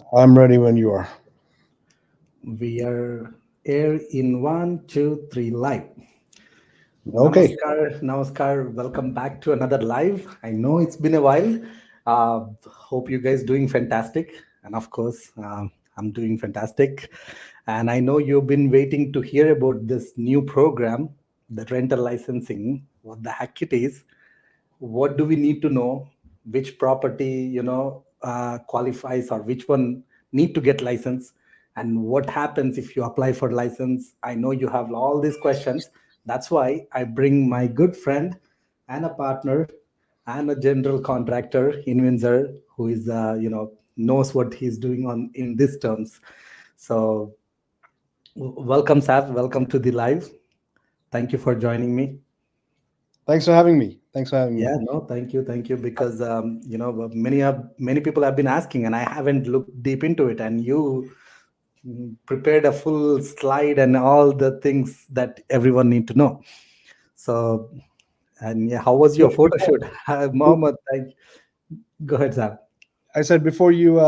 I'm ready when you are. We are air in one, two, three, live. Okay. Namaskar, namaskar. Welcome back to another live. I know it's been a while. Hope you guys doing fantastic, and of course, I'm doing fantastic. And I know you've been waiting to hear about this new program, the rental licensing. What the heck it is? What do we need to know? Which property qualifies, or which one need to get license, and what happens if you apply for license? I know you have all these questions. That's why I bring my good friend and a partner and a general contractor in Windsor who is knows what he's doing on in these terms. So welcome, Sav. Welcome to the live. Thank you for joining me. Thanks for having me. Thanks for having me. Yeah, no, thank you, because many people have been asking, and I haven't looked deep into it. And you prepared a full slide and all the things that everyone need to know. So, and yeah, how was your photo shoot, Mohammed? Go ahead, Sam. I said before you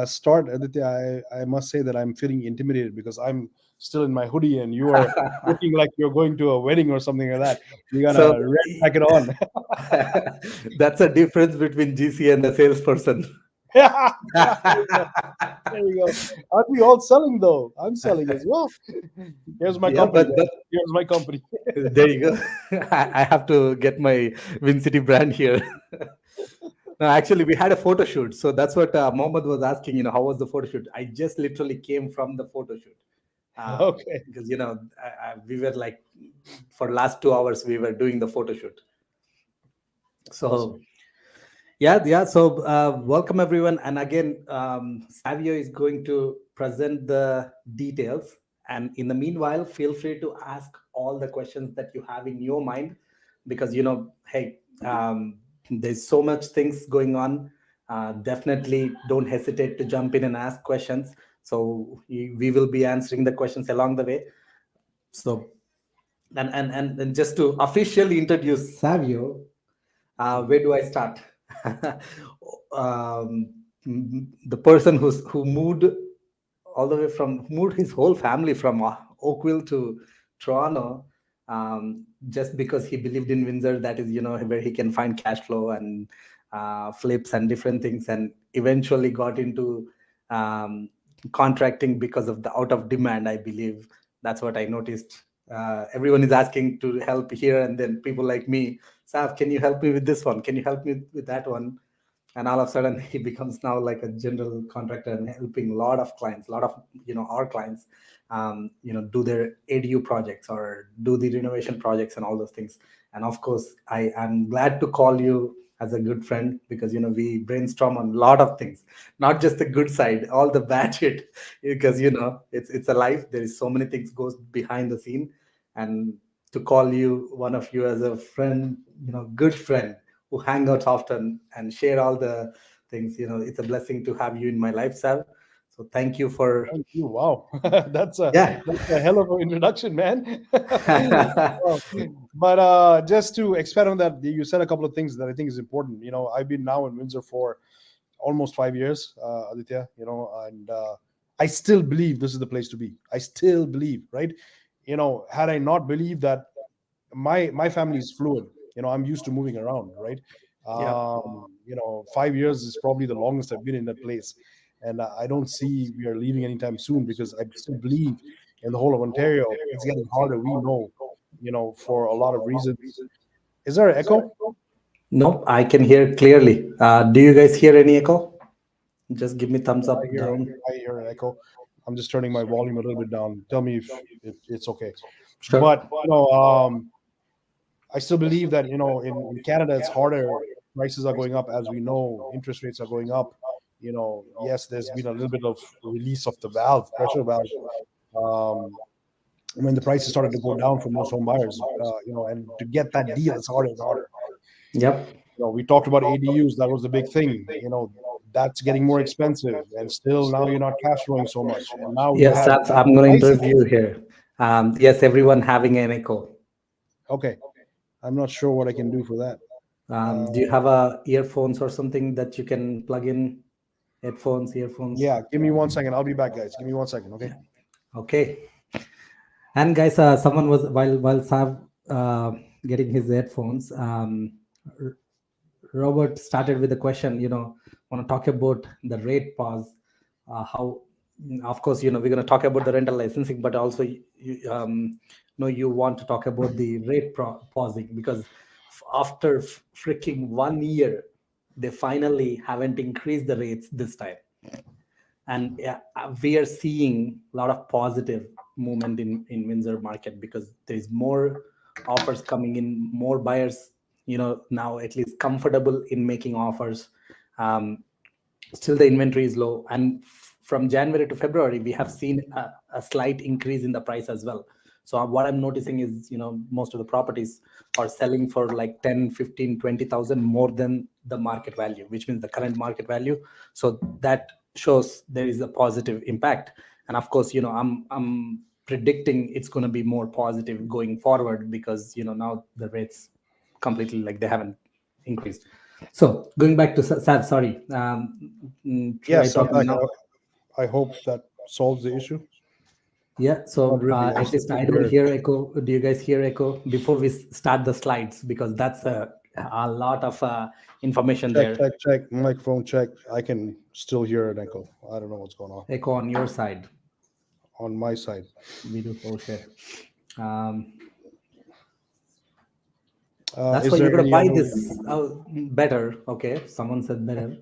start, Aditya, I must say that I'm feeling intimidated because I'm still in my hoodie and you are looking like you're going to a wedding or something like that. You got So a red jacket on. that's a difference between GC and a salesperson. Yeah, there you go. There you go. Aren't we all selling though? I'm selling as well. Here's my Yeah, company, but guys. Here's my company. there you go. I have to get my Win City brand here. No, actually, we had a photo shoot. So that's what Mohammed was asking, how was the photo shoot? I just literally came from the photo shoot. Okay. Because, we were like, for last 2 hours, we were doing the photo shoot. Awesome. So, yeah, yeah. So, welcome everyone. And again, Savio is going to present the details. And in the meanwhile, feel free to ask all the questions that you have in your mind, because hey, there's so much things going on. Definitely don't hesitate to jump in and ask questions. So we will be answering the questions along the way. So, and just to officially introduce Savio, where do I start? um, the person who moved all the way from moved his whole family from Oakville to Toronto, just because he believed in Windsor. That is, where he can find cash flow and flips and different things, and eventually got into um, contracting because of the out of demand. I believe that's what I noticed. Everyone is asking to help here, and then people like me, Sav, can you help me with this one? Can you help me with that one? And all of a sudden he becomes now like a general contractor and helping a lot of clients, a lot of our clients, do their ADU projects or do the renovation projects and all those things. And of course, I am glad to call you as a good friend, because we brainstorm on a lot of things, not just the good side, all the bad shit, because it's a life. There is so many things goes behind the scene. And to call you one of you as a friend, good friend, who hang out often and share all the things. It's a blessing to have you in my life, Sal. So thank you for, Thank you. Wow, yeah. that's a hell of an introduction, man. Wow. But just to expand on that, you said a couple of things that I think is important. I've been now in Windsor for almost 5 years, Aditya. And I still believe this is the place to be. I still believe, right? Had I not believed that, my family is fluid. I'm used to moving around, right? Yeah. 5 years is probably the longest I've been in that place, and I don't see we are leaving anytime soon because I still believe in the whole of Ontario. It's getting harder. We know, for a lot of reasons. Is there an echo? No, I can hear clearly. Do you guys hear any echo? Just give me thumbs I up, hear, down. I hear an echo. I'm just turning my volume a little bit down. Tell me if it's okay. Sure. But I still believe that in Canada it's harder. Prices are going up, as we know. Interest rates are going up. Yes, there's been a little bit of release of the valve, pressure valve. Um, when the prices started to go down for most home buyers, and to get that deal, it's harder and harder. Yep. We talked about ADUs. That was the big thing. That's getting more expensive, and still now you're not cash flowing so much. And now you Yes, have that's, I'm going to prices. interview here. Yes, everyone having an echo. Okay, I'm not sure what I can do for that. Do you Uh, have earphones or something that you can plug in headphones, earphones. Yeah, give me 1 second. I'll be back, guys. Give me 1 second, okay? Okay. And guys, someone was while Sav getting his headphones, R- Robert started with the question. Want to talk about the rate pause, how of course we're going to talk about the rental licensing, but also you want to talk about the rate pausing, because after freaking 1 year they finally haven't increased the rates this time. And we are seeing a lot of positive movement in Windsor market, because there's more offers coming in, more buyers now at least comfortable in making offers. Still the inventory is low, and from January to February we have seen a slight increase in the price as well. So what I'm noticing is most of the properties are selling for like 10, 15, 20,000 more than the market value, which means the current market value. So that shows there is a positive impact. And of course I'm predicting it's going to be more positive going forward, because now the rates completely, like, they haven't increased. So going back to Sav, sorry. Yes, I'm back. Now. I hope that solves the issue. Yeah. So Not really. I at still least I hear don't it. hear echo. Do you guys hear echo before we start the slides? Because that's a lot of information Check, there. check. Microphone check. I can still hear an echo. I don't know what's going on Echo on your side. on my side. We do. Oh shit. That's Is why you're there gonna any buy other? this better. Okay. Someone said better.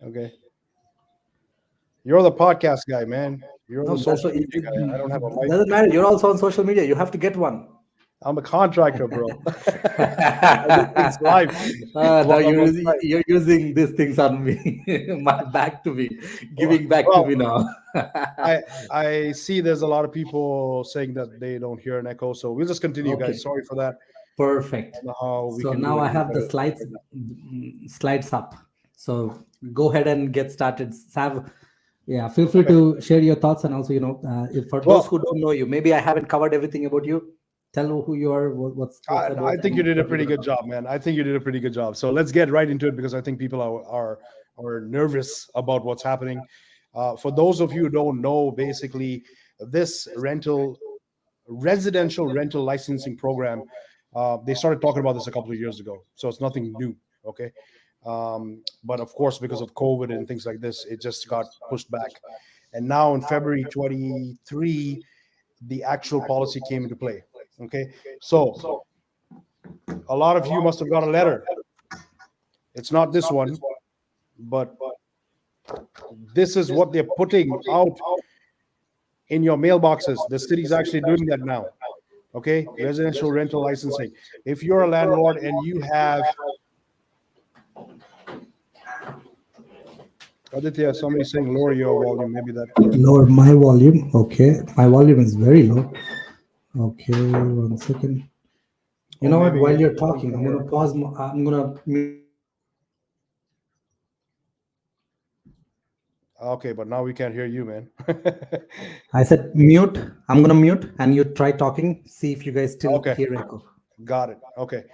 Okay. You're the podcast guy, man. You're No, the that's social what media guy. I don't have a mic. doesn't matter. You're also on social media. You have to get one. I'm a contractor, bro. I do things live Now while I'm on site. you're using these things on me, my back to me, giving back to Well, me now. I see there's a lot of people saying that they don't hear an echo, so we'll just continue, Okay, guys. Sorry for that. I perfect. don't know how we So can do now it I any have the better slides right now. slides up. So go ahead and get started. Sav, yeah, feel free to share your thoughts, and also if for those who Well, don't know you, maybe I haven't covered everything about you. Tell who you are, what's I about, think you and did a what you're pretty gonna good talk. job, man. I think you did a pretty good job. So let's get right into it, because I think people are nervous about what's happening. For those of you who don't know, basically, this residential rental licensing program, they started talking about this a couple of years ago, so it's nothing new. Okay, but of course, because of COVID and things like this, it just got pushed back, and now in February 23, the actual policy came into play. Okay, so a lot of you must have got a letter. It's not this one, but this is what they're putting out in your mailboxes. The city's actually doing that now. Okay, residential rental licensing. If you're a landlord and you have, Aditya, somebody saying lower your volume, maybe that. Lower my volume. Okay, my volume is very low. Okay, 1 second. You Or know what? maybe While you're you talking, can I'm hear. gonna pause. I'm gonna mute myself. Okay, but now we can't hear you, man. I said mute. I'm gonna mute, and you try talking. See if you guys still Okay, hear echo. got it. Okay.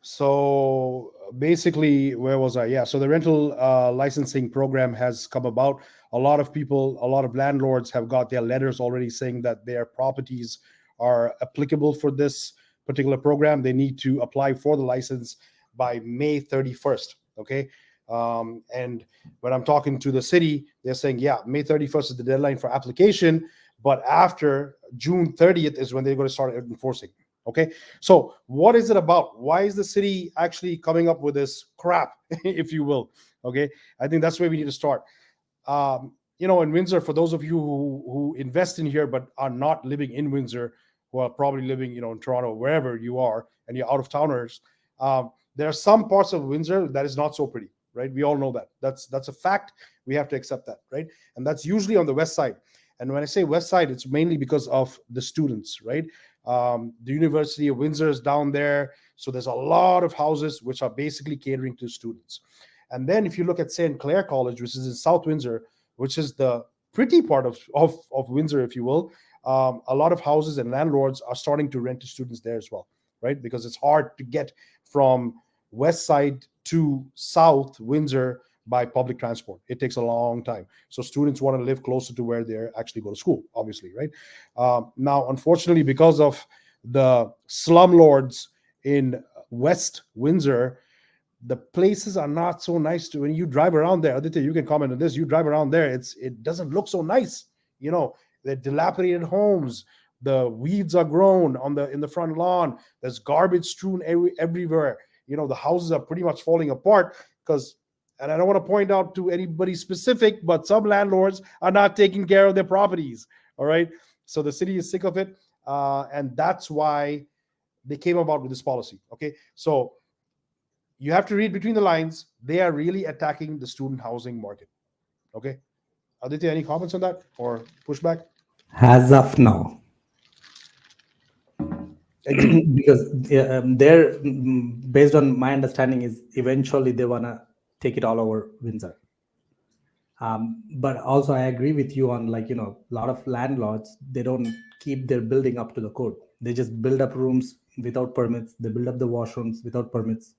So basically, where was I? Yeah. So the rental licensing program has come about. A lot of people, a lot of landlords have got their letters already saying that their properties are applicable for this particular program. They need to apply for the license by May 31st. Okay. And when I'm talking to the city, they're saying, yeah, May 31st is the deadline for application, but after June 30th is when they're going to start enforcing. Okay, so what is it about? Why is the city actually coming up with this crap, if you will? Okay, I think that's where we need to start. In Windsor, for those of you who invest in here but are not living in Windsor, who are probably living, in Toronto, wherever you are, and you're out of towners, there are some parts of Windsor that is not so pretty, right? We all know that. That's a fact. We have to accept that, right? And that's usually on the west side. And when I say west side, it's mainly because of the students, right? The University of Windsor is down there. So there's a lot of houses which are basically catering to students. And then if you look at St. Clair College, which is in South Windsor, which is the pretty part of Windsor, if you will, a lot of houses and landlords are starting to rent to students there as well, right? Because it's hard to get from west side to South Windsor by public transport. It takes a long time. So students want to live closer to where they actually go to school, obviously, right? Now, unfortunately, because of the slumlords in West Windsor, the places are not so nice to when you drive around there. Aditya, you can comment on this. You drive around there, it doesn't look so nice. You know, they're dilapidated homes. The weeds are grown on the in the front lawn. There's garbage strewn everywhere. You know, the houses are pretty much falling apart because, and I don't want to point out to anybody specific, but some landlords are not taking care of their properties. All right. So the city is sick of it. And that's why they came about with this policy. Okay. So you have to read between the lines. They are really attacking the student housing market. Okay. Aditya, any comments on that or pushback? As of now, Agree. because they're based on my understanding is eventually they want to take it all over Windsor. But also I agree with you on, like, a lot of landlords, they don't keep their building up to the code. They just build up rooms without permits. They build up the washrooms without permits.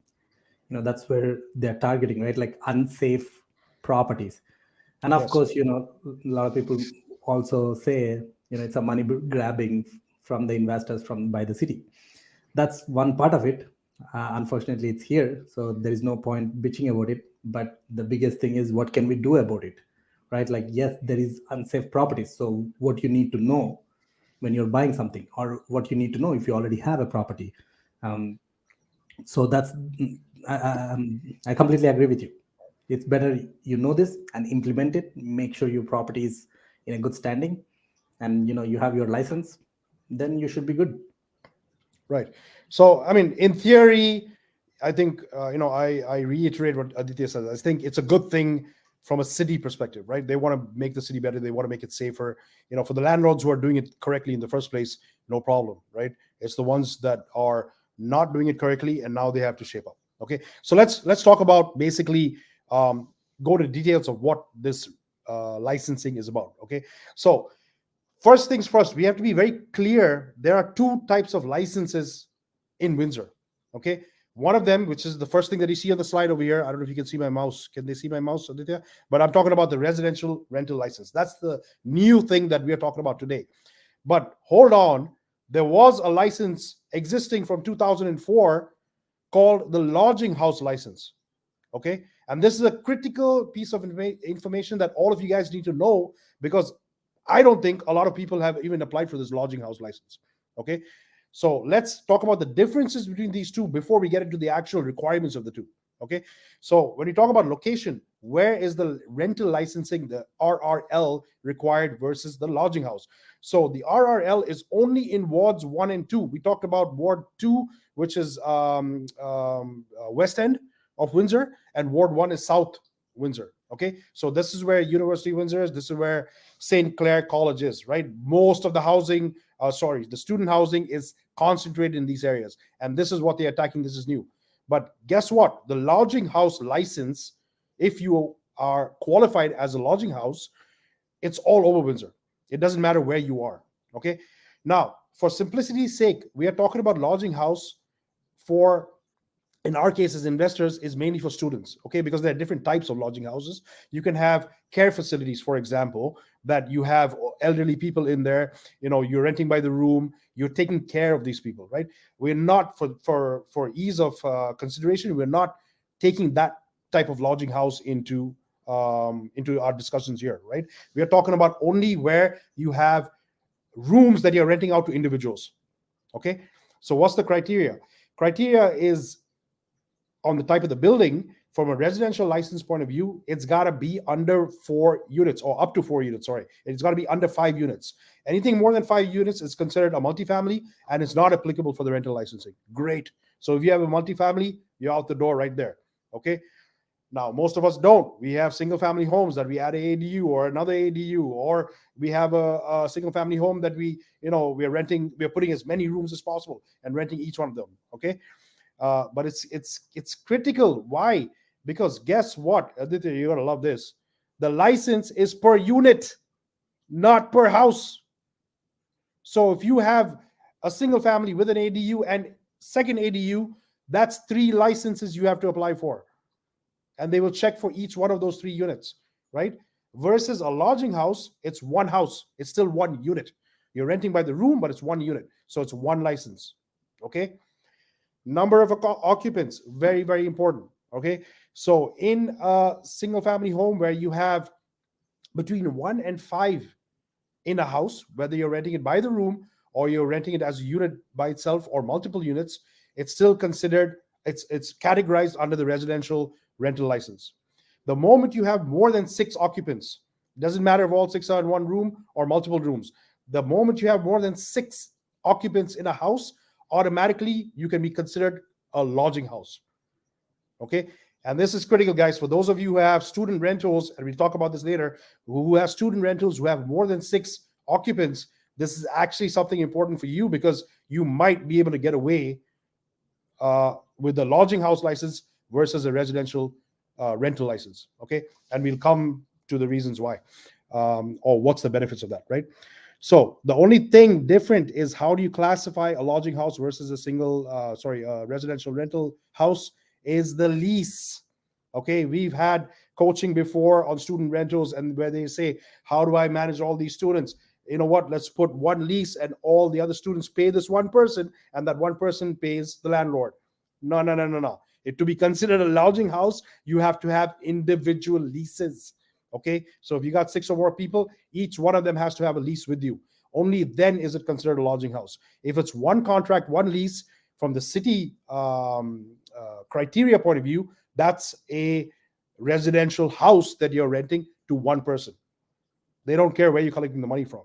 That's where they're targeting, right? Like unsafe properties. And of Yes. course, a lot of people also say, it's a money grabbing from the investors by the city. That's one part of it. Unfortunately, it's here, so there is no point bitching about it. But the biggest thing is, what can we do about it, right? Like, yes, there is unsafe properties. So what you need to know when you're buying something, or what you need to know if you already have a property. So that's I completely agree with you. It's better you know this and implement it. Make sure your property is in a good standing, and you have your license. Then you should be good. Right. So, I mean, in theory, I think, I reiterate what Aditya says. I think it's a good thing from a city perspective, right? They want to make the city better. They want to make it safer. For the landlords who are doing it correctly in the first place, no problem, right? It's the ones that are not doing it correctly, and now they have to shape up. Okay. So let's talk about basically go to details of what this licensing is about. Okay. So first things first, we have to be very clear. There are two types of licenses in Windsor. Okay. One of them, which is the first thing that you see on the slide over here. I don't know if you can see my mouse. Can they see my mouse, Aditya? But I'm talking about the residential rental license. That's the new thing that we are talking about today. But hold on. There was a license existing from 2004 called the lodging house license. Okay. And this is a critical piece of information that all of you guys need to know, because I don't think a lot of people have even applied for this lodging house license. Okay. So let's talk about the differences between these two before we get into the actual requirements of the two. Okay. So when you talk about location, where is the rental licensing, the RRL, required versus the lodging house? So the RRL is only in wards 1 and 2. We talked about ward 2, which is West End of Windsor, and ward 1 is South Windsor. Okay. So this is where University of Windsor is. This is where St. Clair College is, right? Most of the housing, the student housing is concentrated in these areas. And this is what they're attacking. This is new. But guess what? The lodging house license, if you are qualified as a lodging house, it's all over Windsor. It doesn't matter where you are. Okay. Now, for simplicity's sake, we are talking about lodging house for, in our case as investors, is mainly for students. Okay. Because there are different types of lodging houses. You can have care facilities, for example, that you have elderly people in there. You're renting by the room. You're taking care of these people, right? We're not, for ease of consideration, we're not taking that type of lodging house into our discussions here, right? We are talking about only where you have rooms that you're renting out to individuals. Okay. So what's the criteria? Criteria is on the type of the building. From a residential license point of view, it's got to be under 4 units, or up to 4 units. Sorry. It's got to be under 5 units. Anything more than 5 units is considered a multifamily, and it's not applicable for the rental licensing. Great. So if you have a multifamily, you're out the door right there. Okay. Now, most of us don't. We have single family homes that we add an ADU or another ADU, or we have a single family home that we're renting, we're putting as many rooms as possible and renting each one of them. Okay. But it's critical. Why? Because guess what, Aditya, you're gonna love this. The license is per unit, not per house. So if you have a single family with an ADU and second ADU, that's 3 licenses you have to apply for. and they will check for each one of those 3 units, right? Versus a lodging house, it's one house, it's still one unit. You're renting by the room, but it's one unit, so it's one license. Okay. Number of occupants, very, very important. Okay. So in a single family home where you have between 1 and 5 in a house, whether you're renting it by the room or you're renting it as a unit by itself or multiple units, it's still considered, it's categorized under the residential rental license. The moment you have more than 6 occupants, doesn't matter if all 6 are in one room or multiple rooms, the moment you have more than 6 occupants in a house, automatically you can be considered a lodging house. Okay. And this is critical, guys, for those of you who have student rentals, and we'll talk about this later, who have student rentals who have more than 6 occupants. This is actually something important for you because you might be able to get away with the lodging house license versus a residential rental license. Okay. And we'll come to the reasons why, or what's the benefits of that, right? So the only thing different is how do you classify a lodging house versus a single, residential rental house is the lease. Okay, we've had coaching before on student rentals, and where they say, how do I manage all these students? You know what, let's put one lease and all the other students pay this one person, and that one person pays the landlord. No. To be considered a lodging house, you have to have individual leases. Okay, so if you got 6 or more people, each one of them has to have a lease with you. Only then is it considered a lodging house. If it's one contract, one lease, from the city criteria point of view, that's a residential house that you're renting to one person. They don't care where you're collecting the money from.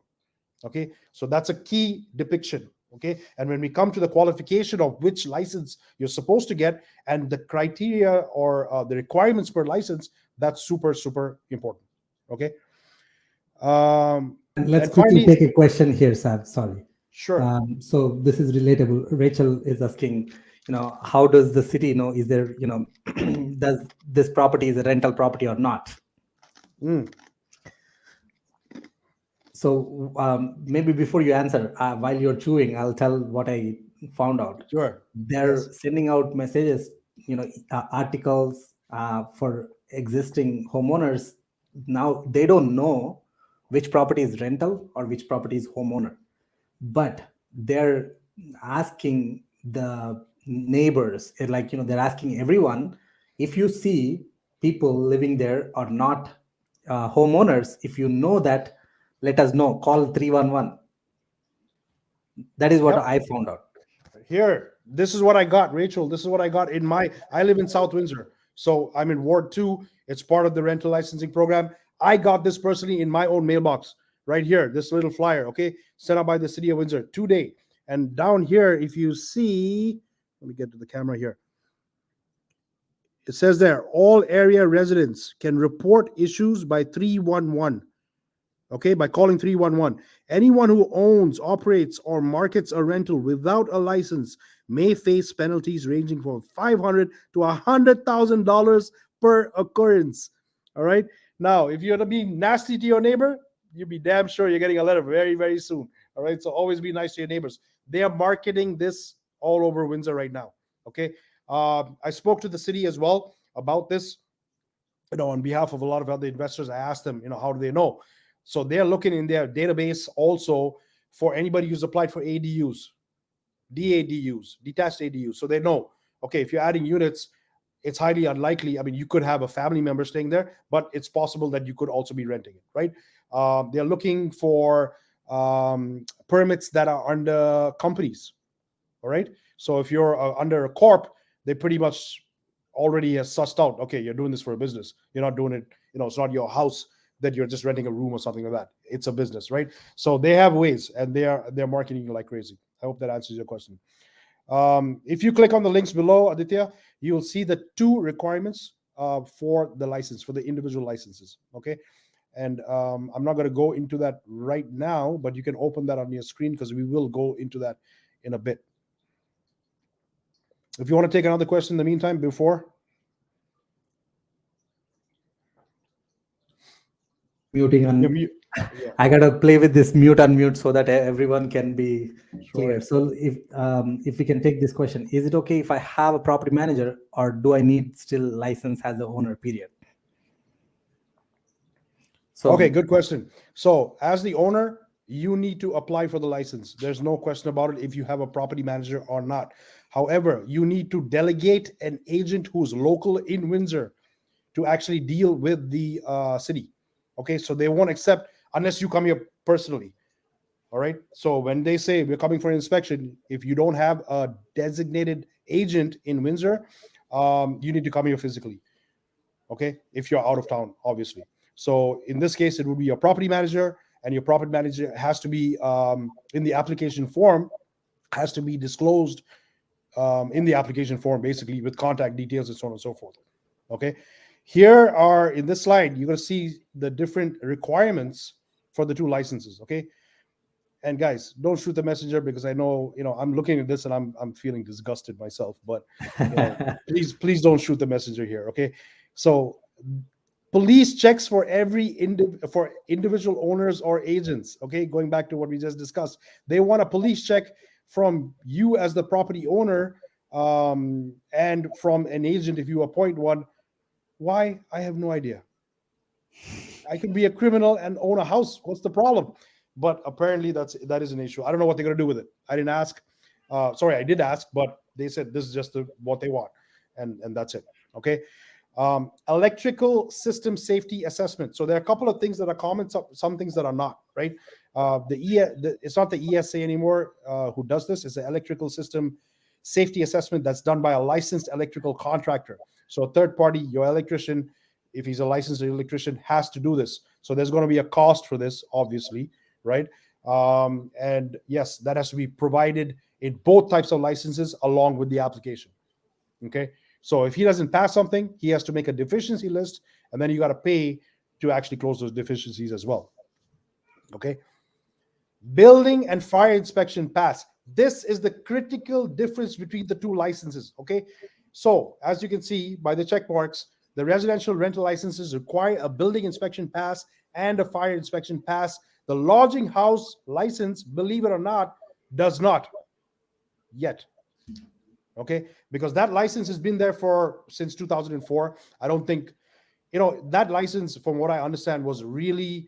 Okay, so that's a key depiction. Okay, and when we come to the qualification of which license you're supposed to get and the criteria or the requirements per license, that's super, super important. Okay. And let's and quickly finally, take a question here, Sab. Sorry. sure. So this is relatable. Rachel is asking, how does the city know, is there, does this property is a rental property or not? So maybe before you answer, while you're chewing, I'll tell what I found out. Sure. They're sending out messages, articles for existing homeowners. Now they don't know which property is rental or which property is homeowner, but they're asking the neighbors, like, they're asking everyone, if you see people living there or not homeowners, if you know that, let us know, call 311. That is what I found out. Here, this is what I got, Rachel. This is what I got I live in South Windsor. So I'm in Ward 2. It's part of the rental licensing program. I got this personally in my own mailbox right here, this little flyer, okay, sent out by the city of Windsor today. And down here, if you see, let me get to the camera here. It says there, all area residents can report issues by 311. Okay, by calling 311. Anyone who owns, operates, or markets a rental without a license may face penalties ranging from $500 to $100,000 per occurrence. All right. Now, if you're to be nasty to your neighbor, you'll be damn sure you're getting a letter very, very soon. All right. So always be nice to your neighbors. They are marketing this all over Windsor right now. Okay. I spoke to the city as well about this. On behalf of a lot of other investors, I asked them, how do they know? So they're looking in their database also for anybody who's applied for ADUs, DADUs, detached ADUs. So they know, okay, if you're adding units, it's highly unlikely. I mean, you could have a family member staying there, but it's possible that you could also be renting it, right? They're looking for permits that are under companies, all right? So if you're under a corp, they pretty much already has sussed out, okay, you're doing this for a business. You're not doing it, it's not your house that you're just renting a room or something like that. It's a business, right? So they have ways, and they're marketing you like crazy. I hope that answers your question. If you click on the links below, Aditya, you'll see the 2 requirements for the license, for the individual licenses. Okay, and I'm not going to go into that right now, but you can open that on your screen because we will go into that in a bit. If you want to take another question in the meantime, before. muting You're on. mute. Yeah, I gotta play with this mute unmute so that everyone can be clear. sorry. So if we can take this question, is it okay if I have a property manager, or do I need still license as the owner? Period. Okay, So good question. So, as the owner, you need to apply for the license. There's no question about it if you have a property manager or not. However, you need to delegate an agent who's local in Windsor to actually deal with the city. Okay, so they won't accept unless you come here personally. All right. So when they say we're coming for an inspection, if you don't have a designated agent in Windsor, you need to come here physically. Okay, if you're out of town, obviously. So in this case, it would be your property manager, and your property manager has to be in the application form, has to be disclosed in the application form, basically with contact details and so on and so forth. Okay, here are in this slide, you're going to see the different requirements for the two licenses. Okay, and guys, don't shoot the messenger, because I know, I'm looking at this and I'm feeling disgusted myself. But please don't shoot the messenger here. Okay, so police checks for for individual owners or agents. Okay, going back to what we just discussed, they want a police check from you as the property owner, and from an agent if you appoint one. Why? I have no idea. I could be a criminal and own a house. What's the problem? But apparently that is an issue. I don't know what they're going to do with it. I didn't ask. Sorry, I did ask, but they said this is just what they want, and that's it. Okay. Electrical system safety assessment. So there are a couple of things that are common, some things that are not. Right. It's not the ESA anymore who does this. It's the electrical system safety assessment that's done by a licensed electrical contractor. So a third party, your electrician, if he's a licensed electrician, has to do this. So there's going to be a cost for this, obviously, right? And yes, that has to be provided in both types of licenses along with the application. Okay. So if he doesn't pass something, he has to make a deficiency list, and then you got to pay to actually close those deficiencies as well. Okay. Building and fire inspection pass. This is the critical difference between the two licenses. Okay. So as you can see by the check marks, the residential rental licenses require a building inspection pass and a fire inspection pass. The lodging house license, believe it or not, does not yet. Okay, because that license has been there since 2004. I don't think, that license, from what I understand, was really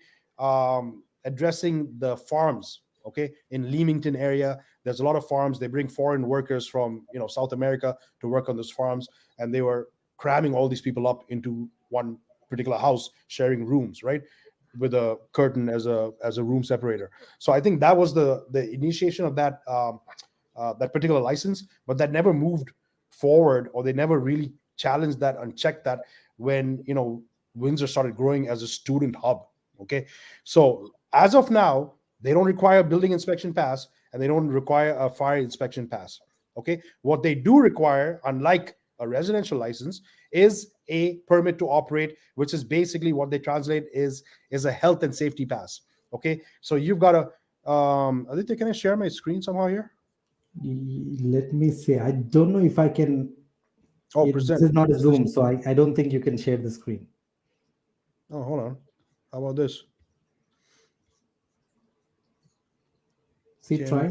addressing the farms. Okay, in Leamington area, there's a lot of farms. They bring foreign workers from South America to work on those farms, and they were cramming all these people up into one particular house, sharing rooms, right, with a curtain as a room separator. So I think that was the initiation of that that particular license, but that never moved forward, or they never really challenged that and checked that when Windsor started growing as a student hub. Okay, so as of now, they don't require a building inspection pass, and they don't require a fire inspection pass. Okay, what they do require, unlike a residential license, is a permit to operate, which is basically what they translate is a health and safety pass. Okay, so you've got a Aditya, can I share my screen somehow here? let me see. I don't know if I can. Oh, This present. is not a Zoom, so I don't think you can share the screen. Oh, hold on. How about this? See, try.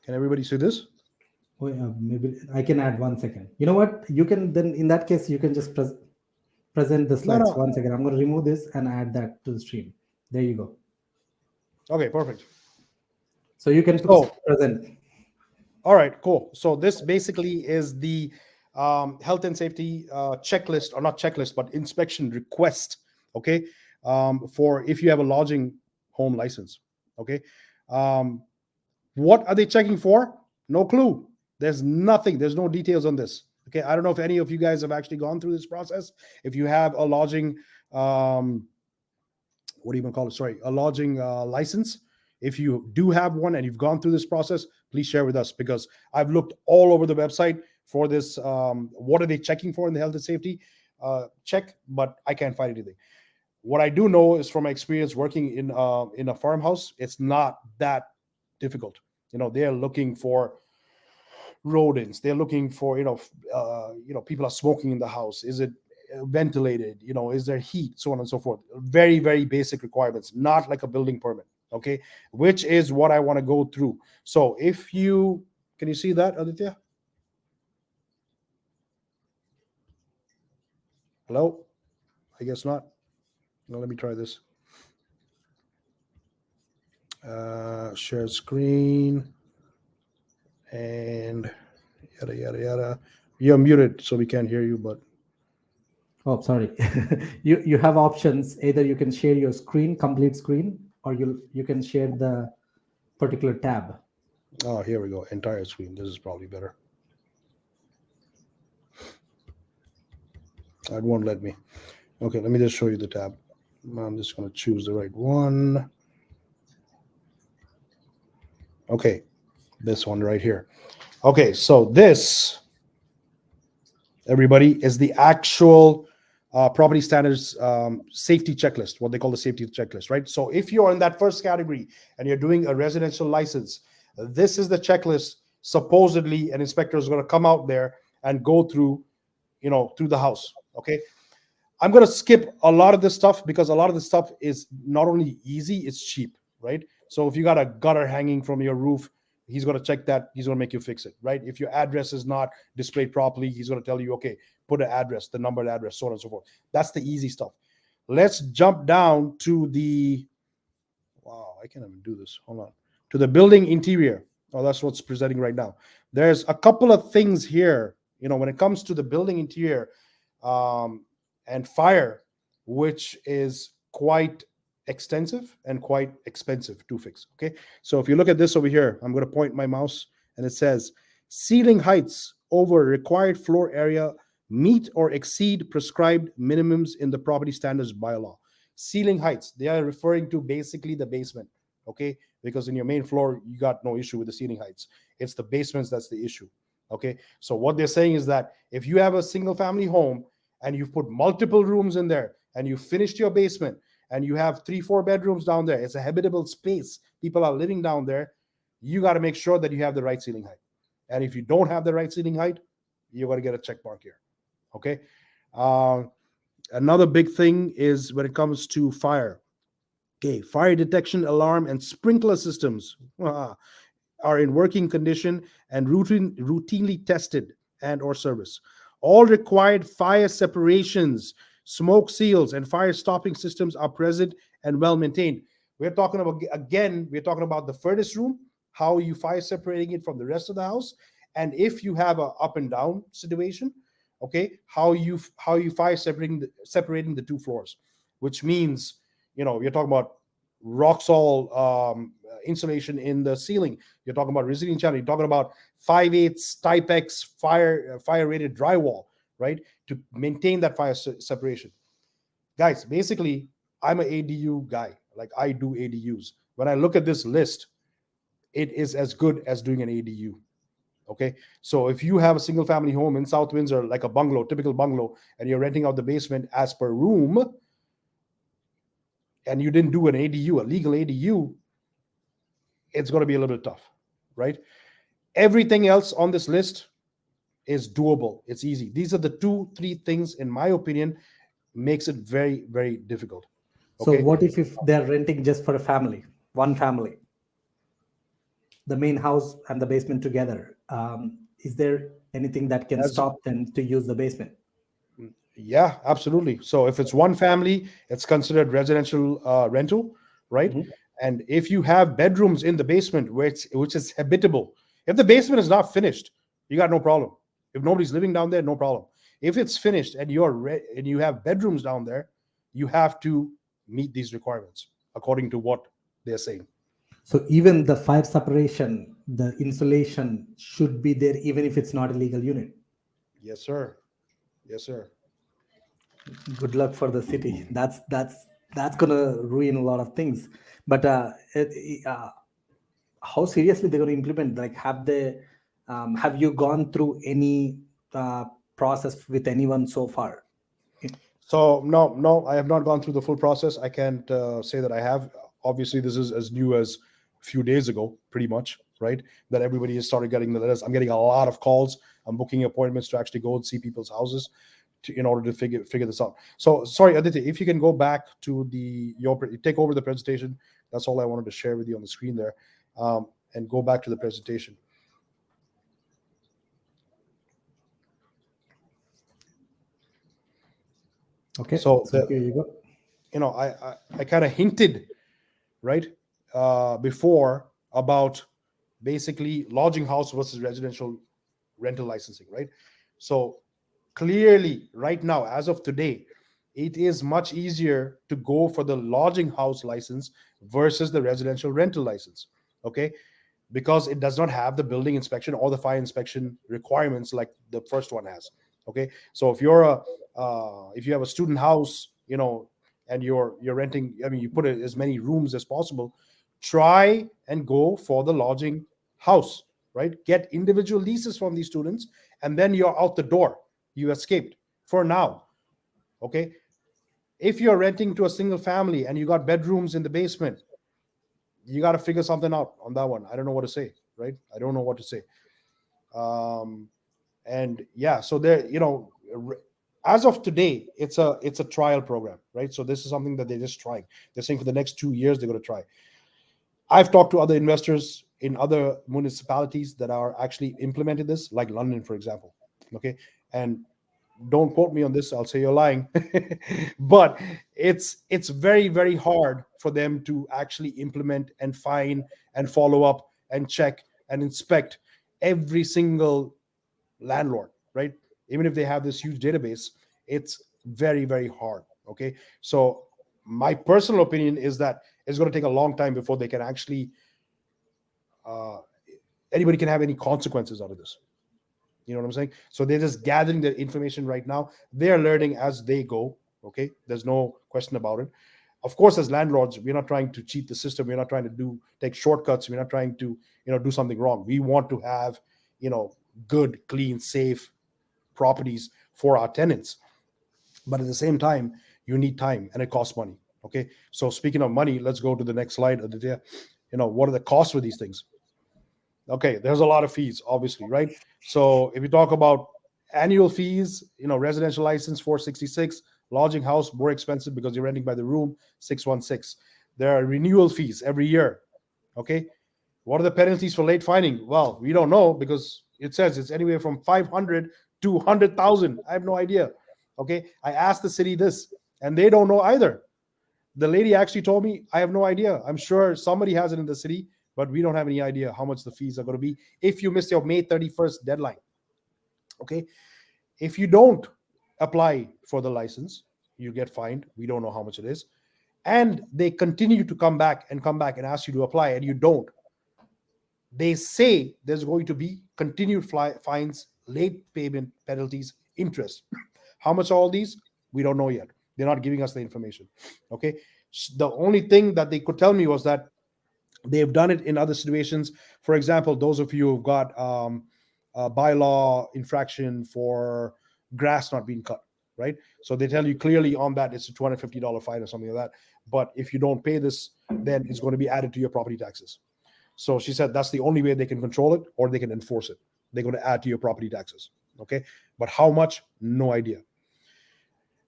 Can everybody see this? Oh, yeah, maybe I can add 1 second. You know what? You can then, in that case, you can just present the slides. No. 1 second. I'm going to remove this and add that to the stream. There you go. Okay, perfect. So you can present. All right, cool. So this basically is the health and safety checklist, or not checklist, but inspection request. Okay, for if you have a lodging home license. Okay, what are they checking for? No clue. There's nothing. There's no details on this. Okay, I don't know if any of you guys have actually gone through this process. If you have a lodging, what do you even call it? Sorry, a lodging license. If you do have one and you've gone through this process, please share with us, because I've looked all over the website for this. What are they checking for in the health and safety check? But I can't find anything. What I do know is from my experience working in a farmhouse, it's not that difficult. They're looking for rodents. They're looking for people are smoking in the house. Is it ventilated? Is there heat? So on and so forth. Very, very basic requirements, not like a building permit. Okay, which is what I want to go through. So if you can you see that, Aditya? Hello? I guess not. No, let me try this. Share screen and yada yada yada. You're muted, so we can't hear you. But Oh, sorry. You have options. Either you can share your screen, complete screen, or you can share the particular tab. oh, here we go. Entire screen. This is probably better. It won't let me. Okay, let me just show you the tab. I'm just going to choose the right one. Okay, this one right here. Okay, so this, everybody, is the actual property standards safety checklist, what they call the safety checklist, right? So if you're in that first category and you're doing a residential license, this is the checklist. Supposedly, an inspector is going to come out there and go through, through the house. Okay, I'm going to skip a lot of this stuff because a lot of this stuff is not only easy, it's cheap, right? So if you got a gutter hanging from your roof, he's going to check that. He's going to make you fix it, right? If your address is not displayed properly, he's going to tell you, okay, put an address, the numbered address, so on and so forth. That's the easy stuff. Let's jump down to wow, I can't even do this. Hold on. To the building interior. Oh, that's what's presenting right now. There's a couple of things here, when it comes to the building interior and fire, which is quite extensive and quite expensive to fix. Okay, so if you look at this over here, I'm going to point my mouse and it says ceiling heights over required floor area meet or exceed prescribed minimums in the property standards bylaw. Ceiling heights, they are referring to basically the basement. Okay, because in your main floor you got no issue with the ceiling heights. It's the basements that's the issue. Okay, so what they're saying is that if you have a single family home and you've put multiple rooms in there and you finished your basement and you have 3-4 bedrooms down there, it's a habitable space, people are living down there, you got to make sure that you have the right ceiling height. And if you don't have the right ceiling height, you're going to get a check mark here. Okay, another big thing is when it comes to fire. Okay, fire detection, alarm, and sprinkler systems are in working condition and routinely tested and or service. All required fire separations, smoke seals, and fire stopping systems are present and well maintained. We're talking about the furnace room, how you fire separating it from the rest of the house, and if you have a up and down situation, okay, how you fire separating the two floors, which means you're talking about rock salt insulation in the ceiling. You're talking about resilient channel. You're talking about 5/8 Type X fire rated drywall, right? To maintain that fire separation. Guys, basically, I'm an ADU guy. Like I do ADUs. When I look at this list, it is as good as doing an ADU. Okay, so if you have a single family home in South Windsor, like a bungalow, typical bungalow, and you're renting out the basement as per room, and you didn't do an ADU, a legal ADU, it's going to be a little bit tough, right? Everything else on this list is doable. It's easy. These are the 2-3 things, in my opinion, makes it very, very difficult. Okay? So what if they're renting just for a family, one family, the main house and the basement together? Is there anything that can stop them to use the basement? Yeah, absolutely. So if it's one family, it's considered residential rental, right? Mm-hmm. And if you have bedrooms in the basement which is habitable, if the basement is not finished, you got no problem. If nobody's living down there, no problem. If it's finished and and you have bedrooms down there, you have to meet these requirements according to what they're saying. So even the fire separation, the insulation should be there, even if it's not a legal unit. Yes, sir. Yes, sir. Good luck for the city. That's gonna ruin a lot of things. But how seriously they're going to implement? Like, have you gone through any process with anyone so far? So no, I have not gone through the full process. I can't say that I have. Obviously, this is as new as a few days ago, pretty much, right? That everybody has started getting the letters. I'm getting a lot of calls. I'm booking appointments to actually go and see people's houses in order to figure this out. So sorry, Aditya, if you can go back to take over the presentation. That's all I wanted to share with you on the screen there, and go back to the presentation. Okay. So here you go. I kind of hinted, right, before about basically lodging house versus residential rental licensing, right? So clearly, right now, as of today, it is much easier to go for the lodging house license versus the residential rental license, okay? Because it does not have the building inspection or the fire inspection requirements like the first one has. Okay, so if you have a student house, and you're renting, I mean, you put as many rooms as possible, try and go for the lodging house, right? Get individual leases from these students, and then you're out the door. You escaped for now. Okay, if you're renting to a single family and you got bedrooms in the basement, you got to figure something out on that one. I don't know what to say, right? I don't know what to say. And yeah, so there, as of today, it's a trial program, right? So this is something that they're just trying. They're saying for the next 2 years they're going to try. I've talked to other investors in other municipalities that are actually implemented this, like London, for example. Okay, and don't quote me on this, I'll say you're lying. But it's very, very hard for them to actually implement and fine and follow up and check and inspect every single landlord, right? Even if they have this huge database, it's very, very hard. Okay, so my personal opinion is that it's going to take a long time before they can actually anybody can have any consequences out of this. You know what I'm saying? So they're just gathering the information right now. They're learning as they go. Okay, there's no question about it. Of course, as landlords, we're not trying to cheat the system. We're not trying to take shortcuts. We're not trying to do something wrong. We want to have good, clean, safe properties for our tenants. But at the same time, you need time, and it costs money. Okay, so speaking of money, let's go to the next slide, Aditya. What are the costs for these things? Okay, there's a lot of fees, obviously, right? So if you talk about annual fees, residential license 466, lodging house more expensive because you're renting by the room 616. There are renewal fees every year. Okay, what are the penalties for late fining? Well, we don't know because it says it's anywhere from 500 to 100,000. I have no idea. Okay, I asked the city this, and they don't know either. The lady actually told me, I have no idea. I'm sure somebody has it in the city, but we don't have any idea how much the fees are going to be if you miss your May 31st deadline. Okay, if you don't apply for the license, you get fined. We don't know how much it is, and they continue to come back and ask you to apply, and you don't. They say there's going to be continued fines, late payment penalties, interest. How much are all these? We don't know yet. They're not giving us the information. Okay, the only thing that they could tell me was that they've done it in other situations. For example, those of you who've got a bylaw infraction for grass not being cut, right? So they tell you clearly on that it's a $250 fine or something like that. But if you don't pay this, then it's going to be added to your property taxes. So she said that's the only way they can control it, or they can enforce it. They're going to add to your property taxes. Okay, but how much? No idea.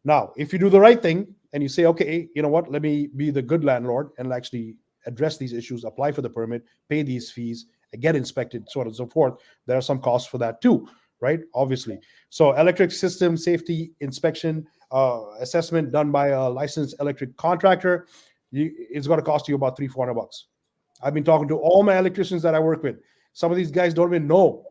Now, if you do the right thing and you say, okay, you know what, let me be the good landlord and actually address these issues, apply for the permit, pay these fees, get inspected, so on and so forth, there are some costs for that too, right? Obviously. So electric system safety inspection assessment done by a licensed electric contractor, it's going to cost you about $300-400. I've been talking to all my electricians that I work with. Some of these guys don't even know,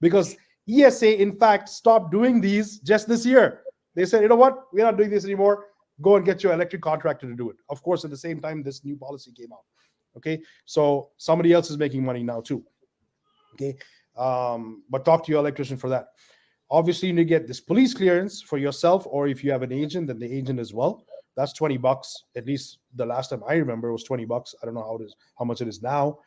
because ESA, in fact, stopped doing these just this year. They said, you know what, we're not doing this anymore. Go and get your electric contractor to do it. Of course, at the same time, this new policy came out. Okay, so somebody else is making money now too. Okay, but talk to your electrician for that. Obviously, you need to get this police clearance for yourself, or if you have an agent, then the agent as well. That's $20. At least the last time I remember it was $20. I don't know how much it is now.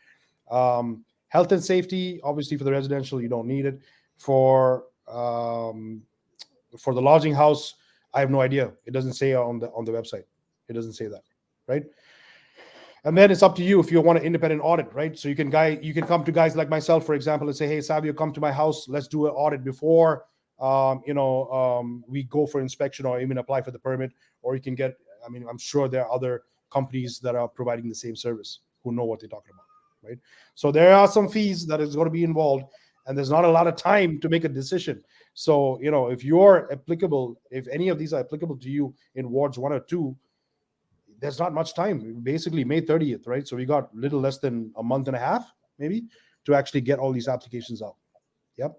Health and safety, obviously for the residential, you don't need it. For the lodging house, I have no idea. It doesn't say on the website. It doesn't say that, right? And then it's up to you if you want an independent audit, right? So you can come to guys like myself, for example, and say, hey, Savio, come to my house. Let's do an audit before we go for inspection or even apply for the permit, or you can get. I mean, I'm sure there are other companies that are providing the same service who know what they're talking about, right? So there are some fees that is going to be involved, and there's not a lot of time to make a decision. So if you're applicable, if any of these are applicable to you in wards 1 or 2, there's not much time. Basically, May 30th, right? So we got little less than a month and a half, maybe, to actually get all these applications out. Yep.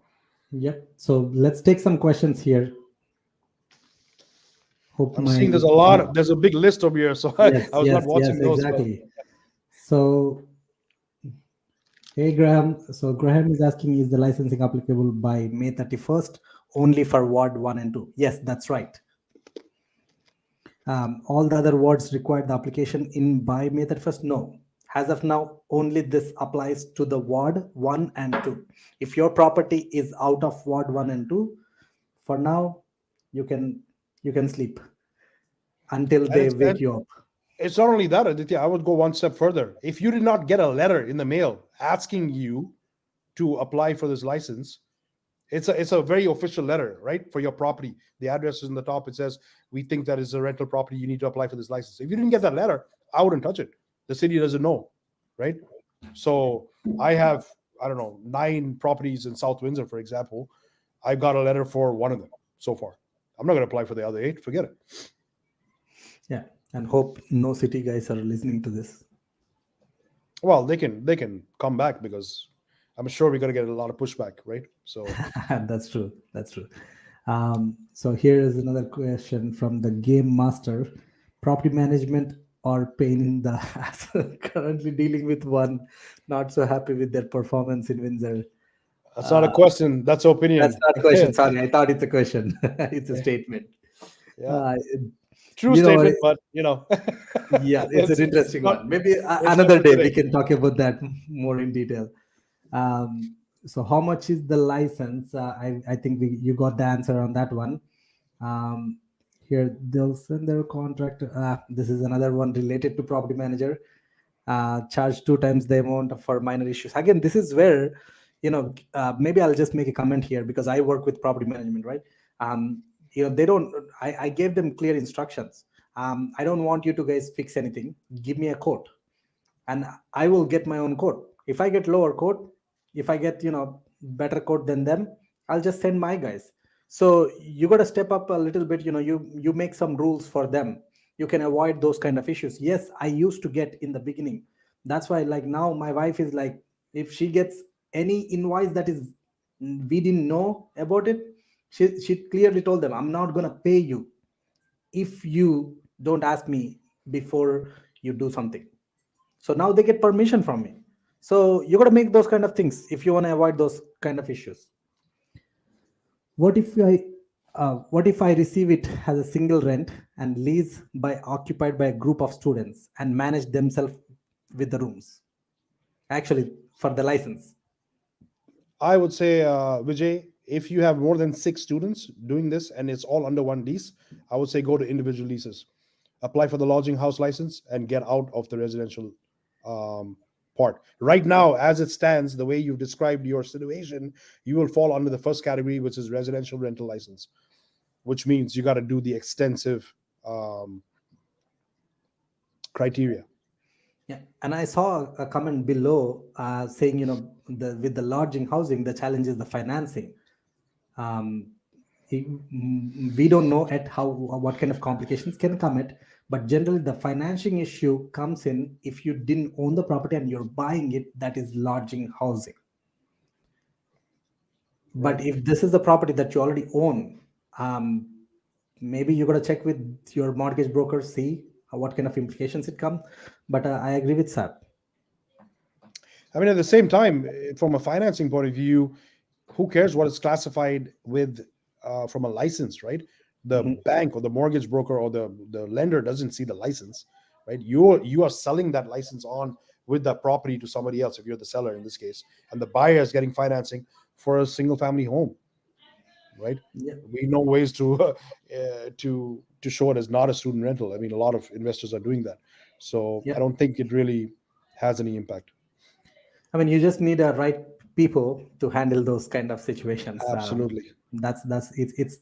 Yep. So let's take some questions here. Hope I'm seeing there's a big list over here, so Yes, I was not watching those. exactly. So, hey Graham. So Graham is asking, is the licensing applicable by May 31st only for Ward 1 and 2? Yes, that's right. All the other wards required the application in by May 31st? No. As of now, only this applies to the Ward 1 and 2. If your property is out of Ward 1 and 2, for now, you can sleep until they wake you up. It's not only that, Aditya. I would go one step further. If you did not get a letter in the mail asking you to apply for this license, it's a very official letter, right? For your property, the address is in the top. It says, "We think that is a rental property. You need to apply for this license." If you didn't get that letter, I wouldn't touch it. The city doesn't know, right? So I have, I don't know, 9 properties in South Windsor, for example. I got a letter for one of them so far. I'm not going to apply for the other 8. Forget it. Yeah, and hope no city guys are listening to this. Well, they can come back, because I'm sure we're going to get a lot of pushback, right? So That's true. That's true. So here is another question from the game master: property management or pain in the ass? Currently dealing with one, not so happy with their performance in Windsor. that's not a question. That's opinion. That's not a question. Sorry, I thought it's a question. It's a statement. Yeah. True statement, but yeah, it's an interesting not- one. Maybe not another for day today. we can talk about that more in detail. So how much is the license? I think you got the answer on that one. Here they'll send their contract. This is another one related to property manager. Charge 2 times the amount for minor issues. Again, this is where maybe I'll just make a comment here, because I work with property management, right? They don't. I gave them clear instructions. I don't want you to guys fix anything. Give me a quote, and I will get my own quote. If I get lower quote, if I get better quote than them, I'll just send my guys. So you got to step up a little bit. You make some rules for them. You can avoid those kind of issues. Yes, I used to get in the beginning. That's why, like, now my wife is like, if she gets any invoice that is we didn't know about it, she clearly told them, I'm not gonna pay you if you don't ask me before you do something. So now they get permission from me. So you got to make those kind of things if you want to avoid those kind of issues. What if I receive it as a single rent and lease by occupied by a group of students and manage themselves with the rooms? Actually, for the license. I would say, Vijay, if you have more than 6 students doing this and it's all under one lease, I would say go to individual leases. Apply for the lodging house license and get out of the residential part. Right now, as it stands, the way you've described your situation, you will fall under the first category, which is residential rental license, which means you got to do the extensive criteria. Yeah, and I saw a comment below saying, with the lodging housing, the challenge is the financing. We don't know at what kind of complications can come at, but generally the financing issue comes in if you didn't own the property and you're buying it. That is lodging housing. But if this is the property that you already own, maybe you got to check with your mortgage broker, see what kind of implications it come. But I agree with Sab. I mean, at the same time, from a financing point of view, who cares what is classified with from a license, right? The bank or the mortgage broker or the lender doesn't see the license, right? You are selling that license on with that property to somebody else, if you're the seller in this case, and the buyer is getting financing for a single family home, right? Yeah. We know ways to show it as not a student rental. I mean, a lot of investors are doing that, so Yeah. I don't think it really has any impact. I mean, you just need a right people to handle those kind of situations. Absolutely. It's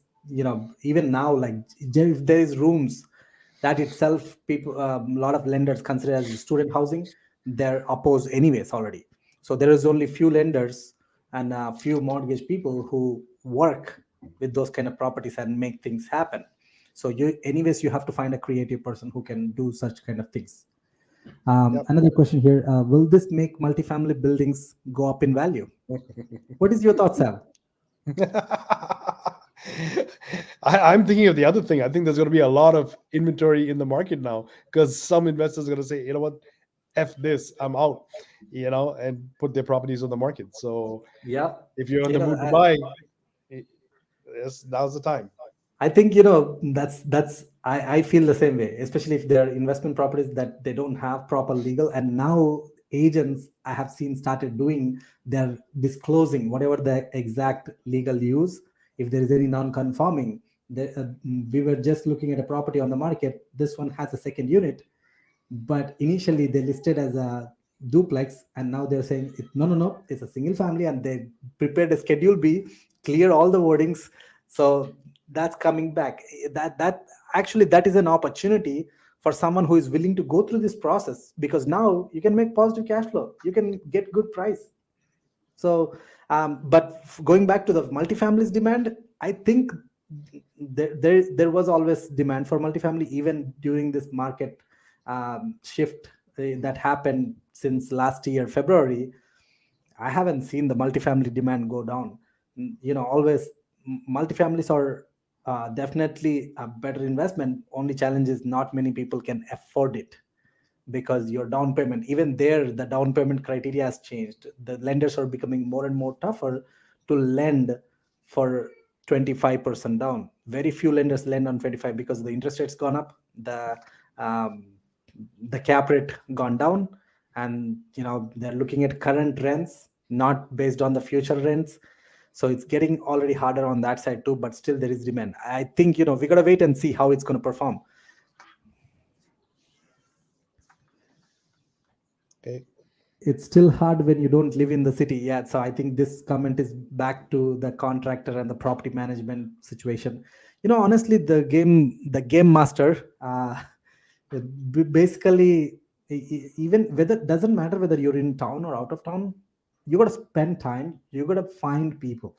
even now, like, if there is rooms, that itself, people, a lot of lenders consider as student housing, they're opposed anyways already. So there is only few lenders and a few mortgage people who work with those kind of properties and make things happen. So you have to find a creative person who can do such kind of things. Yep. Another question here: will this make multifamily buildings go up in value? What is your thoughts, Sam? I'm thinking of the other thing. I think there's going to be a lot of inventory in the market now because some investors are going to say, you know what, F this, I'm out, and put their properties on the market. So Yeah. if you're in You the know, mood to buy, yes, now's the time. I think that's I feel the same way, especially if they're investment properties that they don't have proper legal. And now agents I have seen started doing, they're disclosing whatever the exact legal use. If there is any non-conforming, we were just looking at a property on the market. This one has a second unit, but initially they listed as a duplex, and now they're saying no, it's a single family, and they prepared a schedule B, clear all the wordings. So that's coming back. That actually, that is an opportunity for someone who is willing to go through this process, because now you can make positive cash flow, you can get good price. So but going back to the multifamilies demand, I think there was always demand for multifamily even during this market shift that happened since last year February. I haven't seen the multifamily demand go down. Always multifamilies are definitely a better investment. Only challenge is not many people can afford it, because your down payment, even there, the down payment criteria has changed. The lenders are becoming more and more tougher to lend for 25% down. Very few lenders lend on 25 because the interest rate's gone up, um, the cap rate gone down, and they're looking at current rents, not based on the future rents. So it's getting already harder on that side too, but still there is demand. I think we gotta wait and see how it's going to perform. Okay. It's still hard when you don't live in the city. Yeah, so I think this comment is back to the contractor and the property management situation. Honestly, the game master, basically, even whether, doesn't matter whether you're in town or out of town, you got to spend time, you got to find people.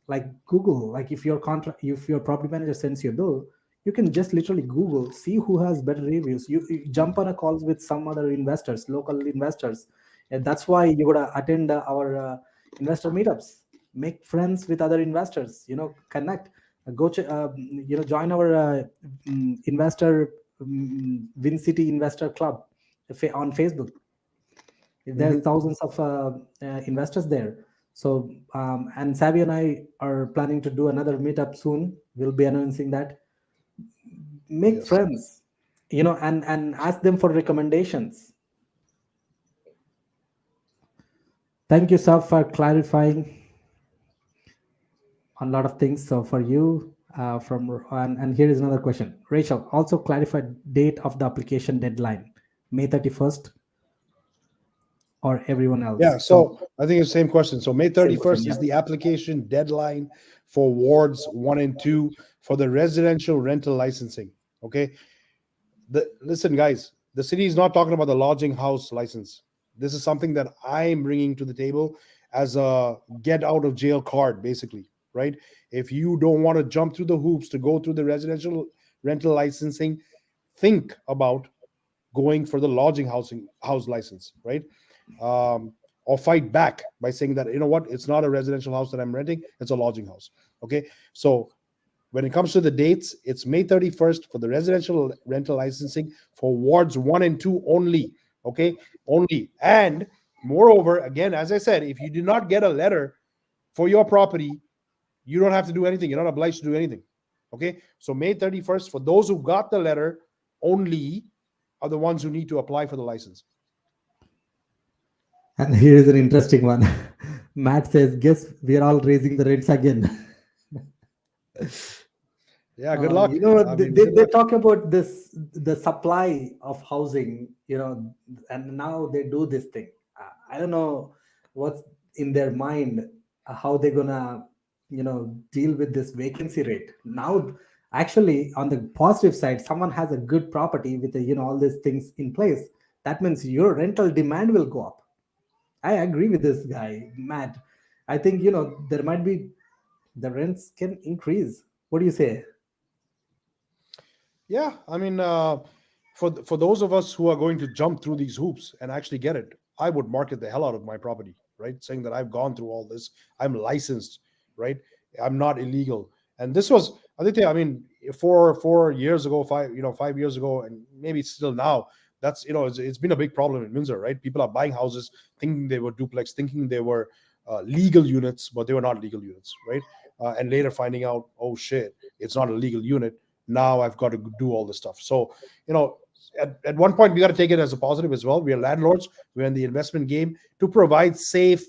Like Google, like if your property manager sends you a bill, you can just literally Google, see who has better reviews. You jump on a calls with some other investors, local investors. And that's why you gotta attend our investor meetups, make friends with other investors, connect, join our investor Win City Investor Club on Facebook. There's Mhm. thousands of investors there. So and Savvy and I are planning to do another meetup soon. We'll be announcing that. Make Yes. friends, and ask them for recommendations. Thank you, sir, for clarifying a lot of things. So for you, and here is another question. Rachel also clarified date of the application deadline, May 31st, or everyone Yeah, else. So so I think it's the same question. So May same question. 31st Yeah. is the application deadline for wards 1 and 2 for the residential rental licensing. Okay. Listen, guys, the city is not talking about the lodging house license. This is something that I'm bringing to the table as a get out of jail card, basically, right? If you don't want to jump through the hoops to go through the residential rental licensing, think about going for the lodging house license, right? Or fight back by saying that, you know what, it's not a residential house that I'm renting, it's a lodging house. Okay, so when it comes to the dates, it's May 31st for the residential rental licensing for wards 1 and 2 only. Okay, only. And moreover, again, as I said, if you do not get a letter for your property, you don't have to do anything. You're not obliged to do anything. Okay, so May 31st, for those who got the letter only, are the ones who need to apply for the license. And here is an interesting one. Matt says, "Guess we are all raising the rents again." Yeah, good luck. I mean, They, good they luck. talk about this, the supply of housing, and now they do this thing. I don't know what's in their mind how they're gonna deal with this vacancy rate. Now actually on the positive side, someone has a good property with all these things in place, that means your rental demand will go up. I agree with this guy, Matt. I think there might be the rents can increase. What do you say? Yeah, I mean, for those of us who are going to jump through these hoops and actually get it, I would market the hell out of my property, right? Saying that I've gone through all this, I'm licensed, right? I'm not illegal. And this was, Aditya, I mean, 4 years ago, 5 years ago, and maybe still now. That's it's been a big problem in Windsor, right? People are buying houses thinking they were duplex, thinking they were legal units, but they were not legal units, right? And later finding out, oh shit, it's not a legal unit. Now I've got to do all this stuff. So, at one point, we got to take it as a positive as well. We are landlords. We're in the investment game to provide safe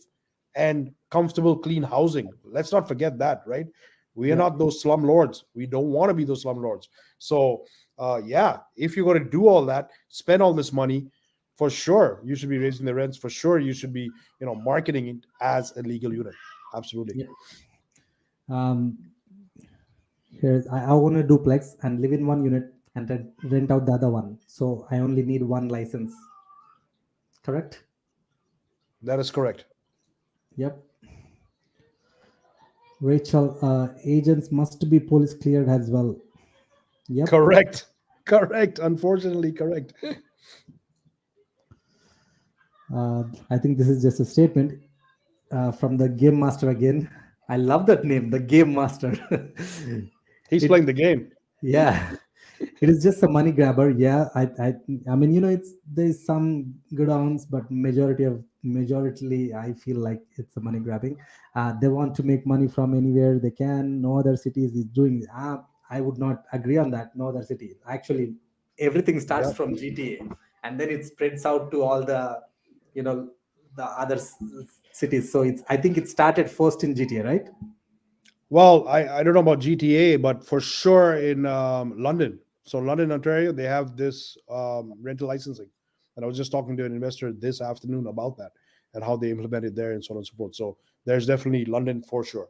and comfortable, clean housing. Let's not forget that, right? We are not those slum lords. We don't want to be those slum lords. So, yeah, if you're going to do all that, spend all this money, for sure, you should be raising the rents. For sure, you should be, marketing it as a legal unit. Absolutely. Here, I own a duplex and live in one unit and then rent out the other one. So I only need one license. Correct? That is correct. Yep. Rachel, agents must be police cleared as well. Yep. Correct. Unfortunately, correct. I think this is just a statement from the game master again. I love that name, the game master. He's playing the game. Yeah, it is just a money grabber. Yeah, I mean, there's some good ounce, but majority, I feel like it's a money grabbing. They want to make money from anywhere they can. No other cities is doing. I would not agree on that. No other city. Actually, everything starts from GTA, and then it spreads out to all the, the other cities. So I think it started first in GTA, right? Well, I don't know about GTA, but for sure in London. So London, Ontario, they have this rental licensing. And I was just talking to an investor this afternoon about that and how they implement it there and so on and so forth. So there's definitely London for sure.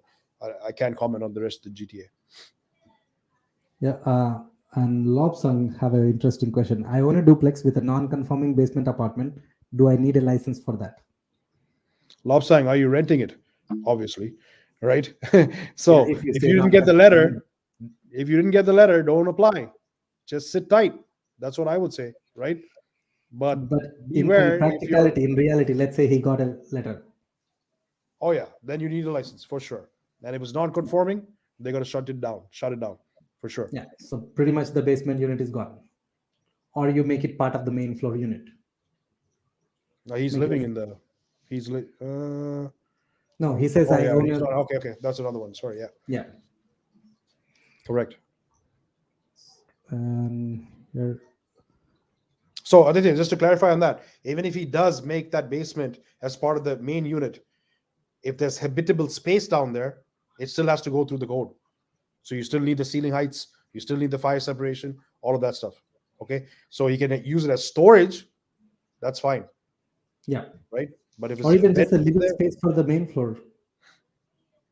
I can't comment on the rest of the GTA. Yeah, and Lobsang have an interesting question. I own a duplex with a non-conforming basement apartment. Do I need a license for that? Lobsang, are you renting it? Obviously, right? So if you didn't get the letter, don't apply. Just sit tight. That's what I would say, right? But in practicality, in reality, let's say he got a letter. Oh yeah, then you need a license for sure. And if it's non-conforming, they're gonna shut it down for sure. Yeah. So pretty much the basement unit is gone, or you make it part of the main floor unit. No, he's living in the. No, he says I own. Okay, that's another one. Sorry, yeah. Yeah. Correct. Here. So Aditya, just to clarify on that, even if he does make that basement as part of the main unit, if there's habitable space down there, it still has to go through the code. So you still need the ceiling heights, you still need the fire separation, all of that stuff. Okay, so he can use it as storage. That's fine. Yeah. Right. But if it's or even just a living space for the main floor.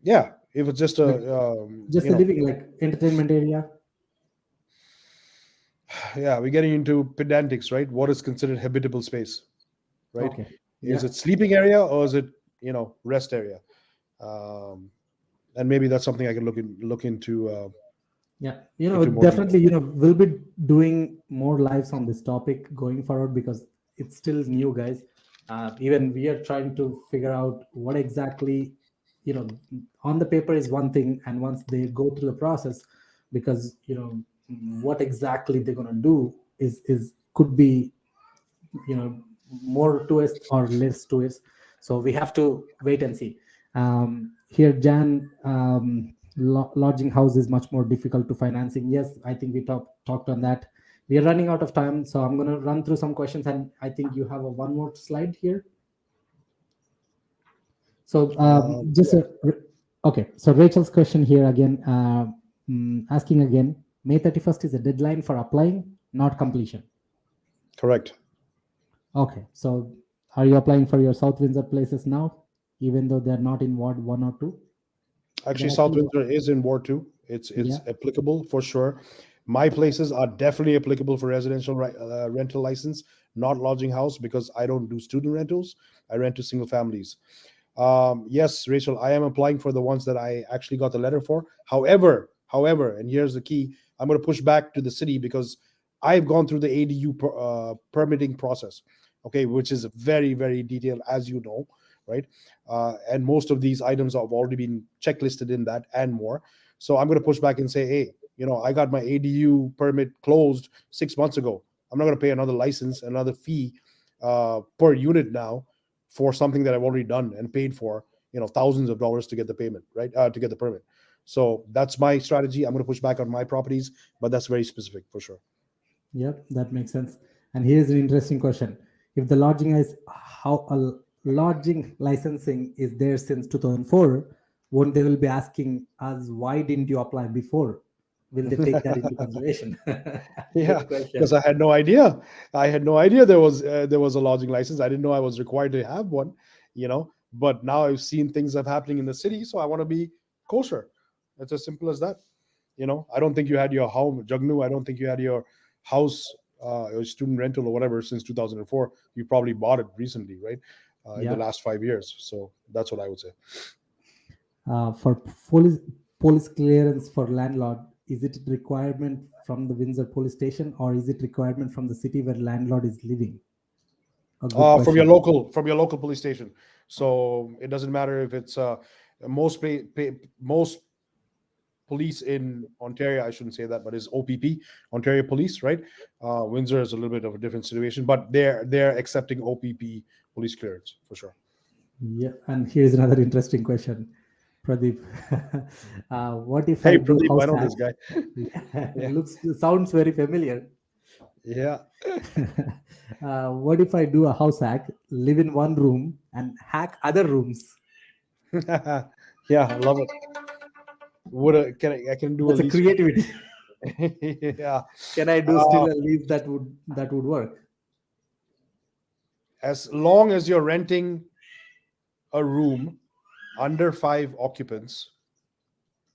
Yeah, if it's just a a living, like entertainment area. Yeah, we're getting into pedantics, right? What is considered habitable space, right? Okay. Is it sleeping area or is it rest area? And maybe that's something I can look into. Yeah, definitely, we'll be doing more lives on this topic going forward because it's still new, guys. Even we are trying to figure out what exactly, on the paper is one thing, and once they go through the process, because what exactly they're gonna do is could be more to it or less to it. So we have to wait and see. Here, Jan, lodging house is much more difficult to financing. Yes, I think we talked on that. We are running out of time, so I'm going to run through some questions, and I think you have one more slide here. So okay. So Rachel's question here again, asking again, May 31st is the deadline for applying, not completion. Correct. Okay. So are you applying for your South Windsor places now? even though they're not in Ward 1 or 2? Actually, They're South actually, Windsor is in Ward 2. It's yeah, applicable for sure. My places are definitely applicable for residential rental license, not lodging house, because I don't do student rentals. I rent to single families. Yes, Rachel, I am applying for the ones that I actually got the letter for. However, and here's the key: I'm going to push back to the city because I've gone through the ADU permitting process, okay, which is very, very detailed, as you know, right? And most of these items have already been checklisted in that and more. So I'm going to push back and say, hey, I got my ADU permit closed 6 months ago. I'm not going to pay another license, another fee per unit now for something that I've already done and paid for, thousands of dollars to get the payment, right? To get the permit. So that's my strategy. I'm going to push back on my properties, but that's very specific for sure. yep, that makes sense. And here's an interesting question: if the lodging is how a lodging licensing is there since 2004, won't they will be asking us why didn't you apply before? Will they take that into consideration? Yeah, Good question. because I had no idea. I had no idea there was a lodging license. I didn't know I was required to have one. But now I've seen things that are happening in the city, so I want to be kosher. It's as simple as that. I don't think you had your home, Jagnu. I don't think you had your house, or student rental or whatever since 2004. You probably bought it recently, right? In the Yeah. last 5 years. So that's what I would say. For police clearance for landlord, is it requirement from the Windsor police station or is it requirement from the city where landlord is living? A good From your question. local police station. So it doesn't matter if it's most police in Ontario, I shouldn't say that, but is OPP, Ontario Police, right? Windsor is a little bit of a different situation, but they're accepting OPP police clearance for sure. Yeah, and here's another interesting question, Pradeep. What if I Hey, do Pradeep, I house know hack? this guy. Yeah, Yeah, sounds very familiar. yeah, What if I do a house hack, live in one room and hack other rooms? yeah. I love it. I can do a That's a lease. creativity. Yeah. Can I do Uh, still a lease that would work? as long as you're renting a room under 5 occupants,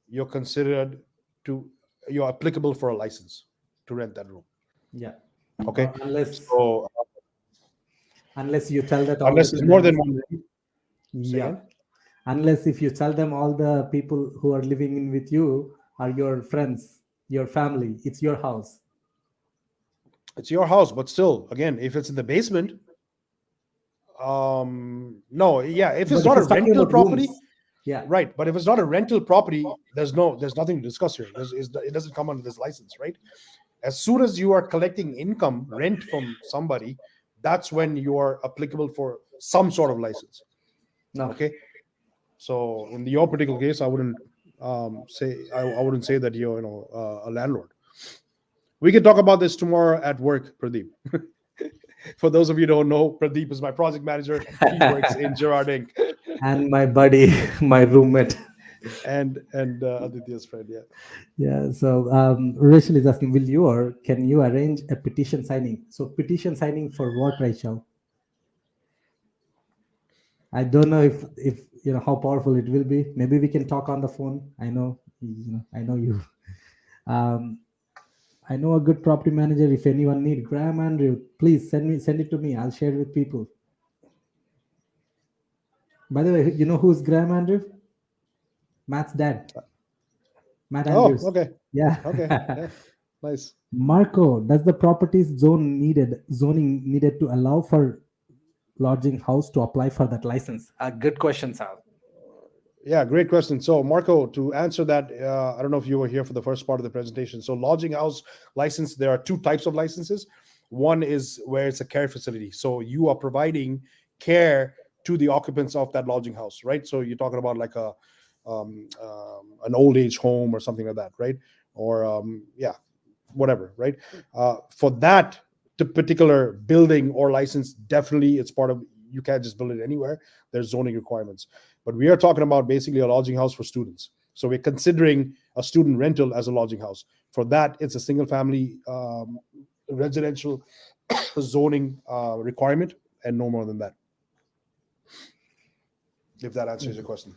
you're considered to you're applicable for a license to rent that room. Yeah. Okay. Unless So unless you tell that all the unless it's more than tenants. one room, say Yeah. again. Unless if you tell them all the people who are living in with you are your friends, your family, it's your house. It's your house, but still, again, if it's in the basement, no, yeah, if it's But if not a it's talking rental about property, rooms, yeah. right? But if it's not a rental property, there's nothing to discuss here. It doesn't come under this license, right? As soon as you are collecting income, rent from somebody, that's when you are applicable for some sort of license. No. Okay. So in your particular case, I wouldn't I wouldn't say that you're a landlord. We can talk about this tomorrow at work, Pradeep. For those of you who don't know, Pradeep is my project manager. He works in Gerard Inc. And my buddy, my roommate. and Aditya's friend. Yeah. Yeah. So Rachel is asking, will you or can you arrange a petition signing? So petition signing for what, Rachel? I don't know if how powerful it will be. Maybe we can talk on the phone. I know you. Um, I know a good property manager. If anyone need Graham Andrew, please send it to me. I'll share it with people. By the way, you know who's Graham Andrew? Matt's dad, Matt Oh, Andrews. okay. Yeah. Okay. Yeah. Nice. Marco, does the properties zoning needed to allow for lodging house to apply for that license? A good question, Sal. Yeah, great question. So, Marco, to answer that, I don't know if you were here for the first part of the presentation. So, lodging house license, there are two types of licenses. One is where it's a care facility. So, you are providing care to the occupants of that lodging house, right? So, you're talking about like an old age home or something like that, right? Or yeah, whatever, right? For that particular building or license, definitely it's part of. You can't just build it anywhere. There's zoning requirements. But we are talking about basically a lodging house for students. So we're considering a student rental as a lodging house. For that, it's a single family residential zoning requirement and no more than that. if that answers your question.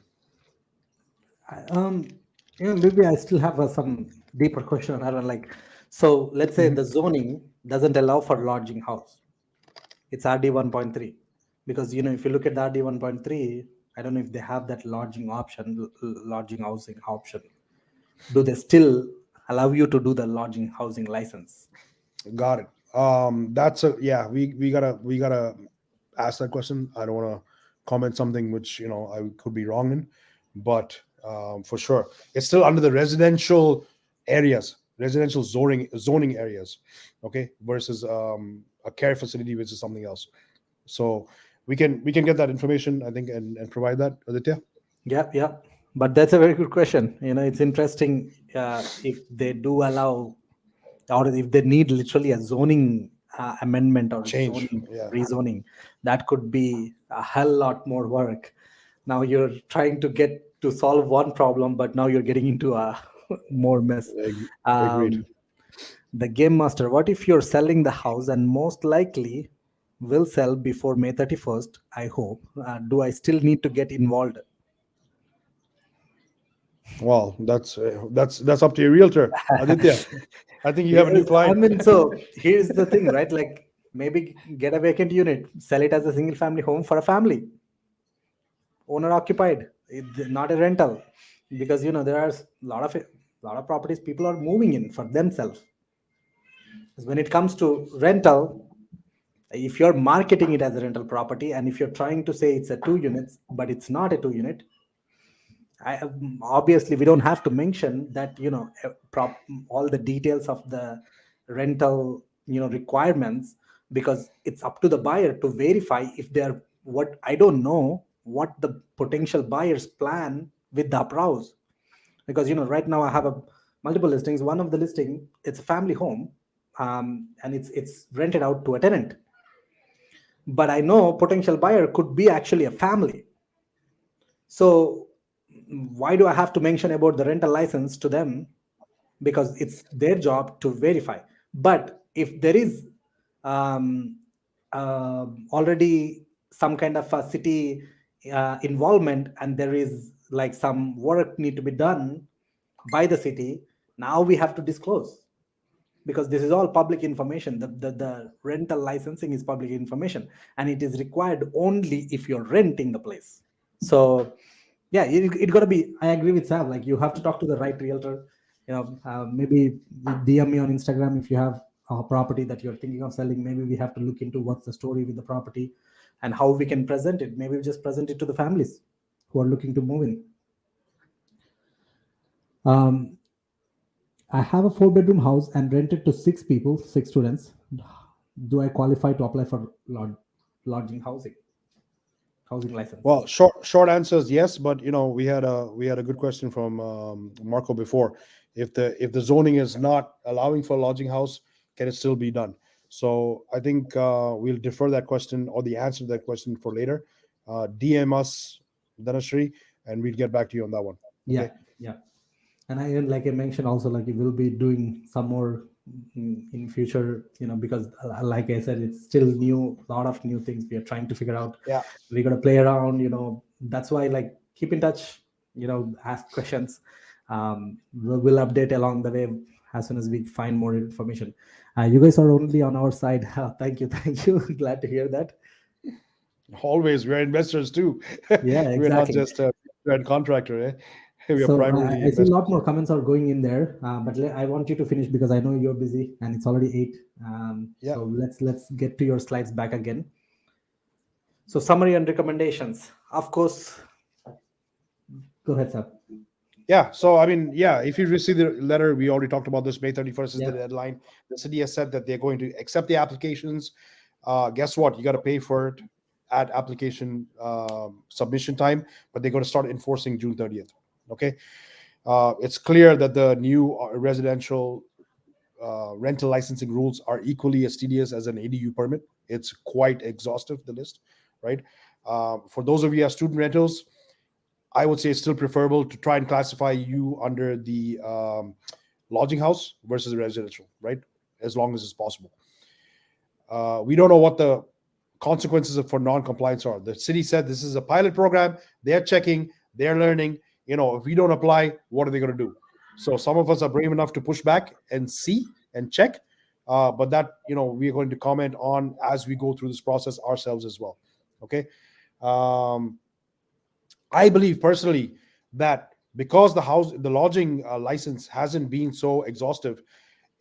Maybe I still have some deeper question on that one. Like, so let's say the zoning doesn't allow for lodging house. It's RD 1.3 because if you look at the RD 1.3, I don't know if they have that lodging option, lodging housing option. Do they still allow you to do the lodging housing license? Got it. That's we gotta ask that question. I don't want to comment something which I could be wrong in, but for sure it's still under the residential areas, residential zoning areas, okay, versus a care facility, which is something else. So we can get that information, I think, and provide that, Aditya. Yeah. But that's a very good question. It's interesting if they do allow, or if they need literally a zoning amendment or Change, zoning yeah. rezoning, that could be a hell lot more work. Now you're trying to get to solve one problem, but now you're getting into a more mess. Agreed. The game master, what if you're selling the house and most likely will sell before May 31st? I hope. Do I still need to get involved? Well, that's up to your realtor, Aditya. I think you have a new client. I mean, so here's the thing, right? Like maybe get a vacant unit, sell it as a single family home for a family, owner occupied, not a rental, because there are a lot of properties people are moving in for themselves. When it comes to rental, if you're marketing it as a rental property and if you're trying to say it's a 2 units but it's not a 2 unit, obviously we don't have to mention that all the details of the rental requirements, because it's up to the buyer to verify if they're what I don't know what the potential buyers plan with the appraise. Because right now I have multiple listings. One of the listing, it's a family home, and it's rented out to a tenant, but I know potential buyer could be actually a family. So why do I have to mention about the rental license to them? Because it's their job to verify. But if there is already some kind of a city involvement and there is like some work need to be done by the city, now we have to disclose, because this is all public information. The rental licensing is public information, and it is required only if you're renting the place. So yeah, it got to be. I agree with Sam. Like, you have to talk to the right realtor. Maybe DM me on Instagram if you have a property that you're thinking of selling. Maybe we have to look into what's the story with the property and how we can present it. Maybe we just present it to the families who are looking to move in. I have a 4-bedroom house and rent it to 6 people, 6 students. Do I qualify to apply for lodging housing license? Well, short answer is yes, but we had a good question from Marco before. If the zoning is not allowing for a lodging house, can it still be done? So I think we'll defer that question or the answer to that question for later. DM us, Dhanashree, and we'll get back to you on that one. Okay? Yeah. And I mentioned also, like, we will be doing some more in future, because like I said, it's still new, a lot of new things we are trying to figure out. Yeah, we got to play around, that's why, like, keep in touch, ask questions. We'll update along the way as soon as we find more information. You guys are only on our side. Thank you glad to hear that. always. We're investors too. Yeah, exactly. We're not just a contractor, eh? We are primarily I see a lot more comments are going in there, but I want you to finish because I know you're busy and it's already 8. So let's get to your slides back again. So summary and recommendations, of course. Go ahead, sir. Yeah. So, I mean, if you receive the letter, we already talked about this. May 31st is the deadline. The city has said that they're going to accept the applications. Guess what? You got to pay for it at application submission time, but they're going to start enforcing June 30th. Okay. It's clear that the new residential rental licensing rules are equally as tedious as an ADU permit. It's quite exhaustive, the list, right? For those of you who have student rentals, I would say it's still preferable to try and classify you under the lodging house versus residential, right? As long as it's possible. We don't know what the consequences for non-compliance are. The city said this is a pilot program. They're checking, they're learning. If we don't apply, what are they going to do? So some of us are brave enough to push back and see and check. But that, we are going to comment on as we go through this process ourselves as well. Okay. I believe personally that because the lodging license hasn't been so exhaustive,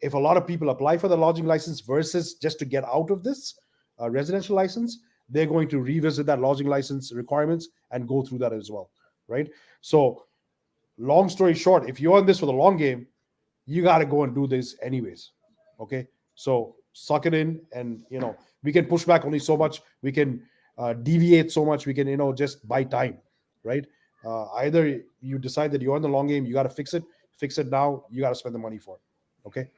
if a lot of people apply for the lodging license versus just to get out of this residential license, they're going to revisit that lodging license requirements and go through that as well, right? So, long story short, if you're in this for the long game, you got to go and do this anyways. Okay, so suck it in, and we can push back only so much. We can deviate so much. We can just buy time, right? Either you decide that you're in the long game, you got to fix it now. You got to spend the money for it. Okay.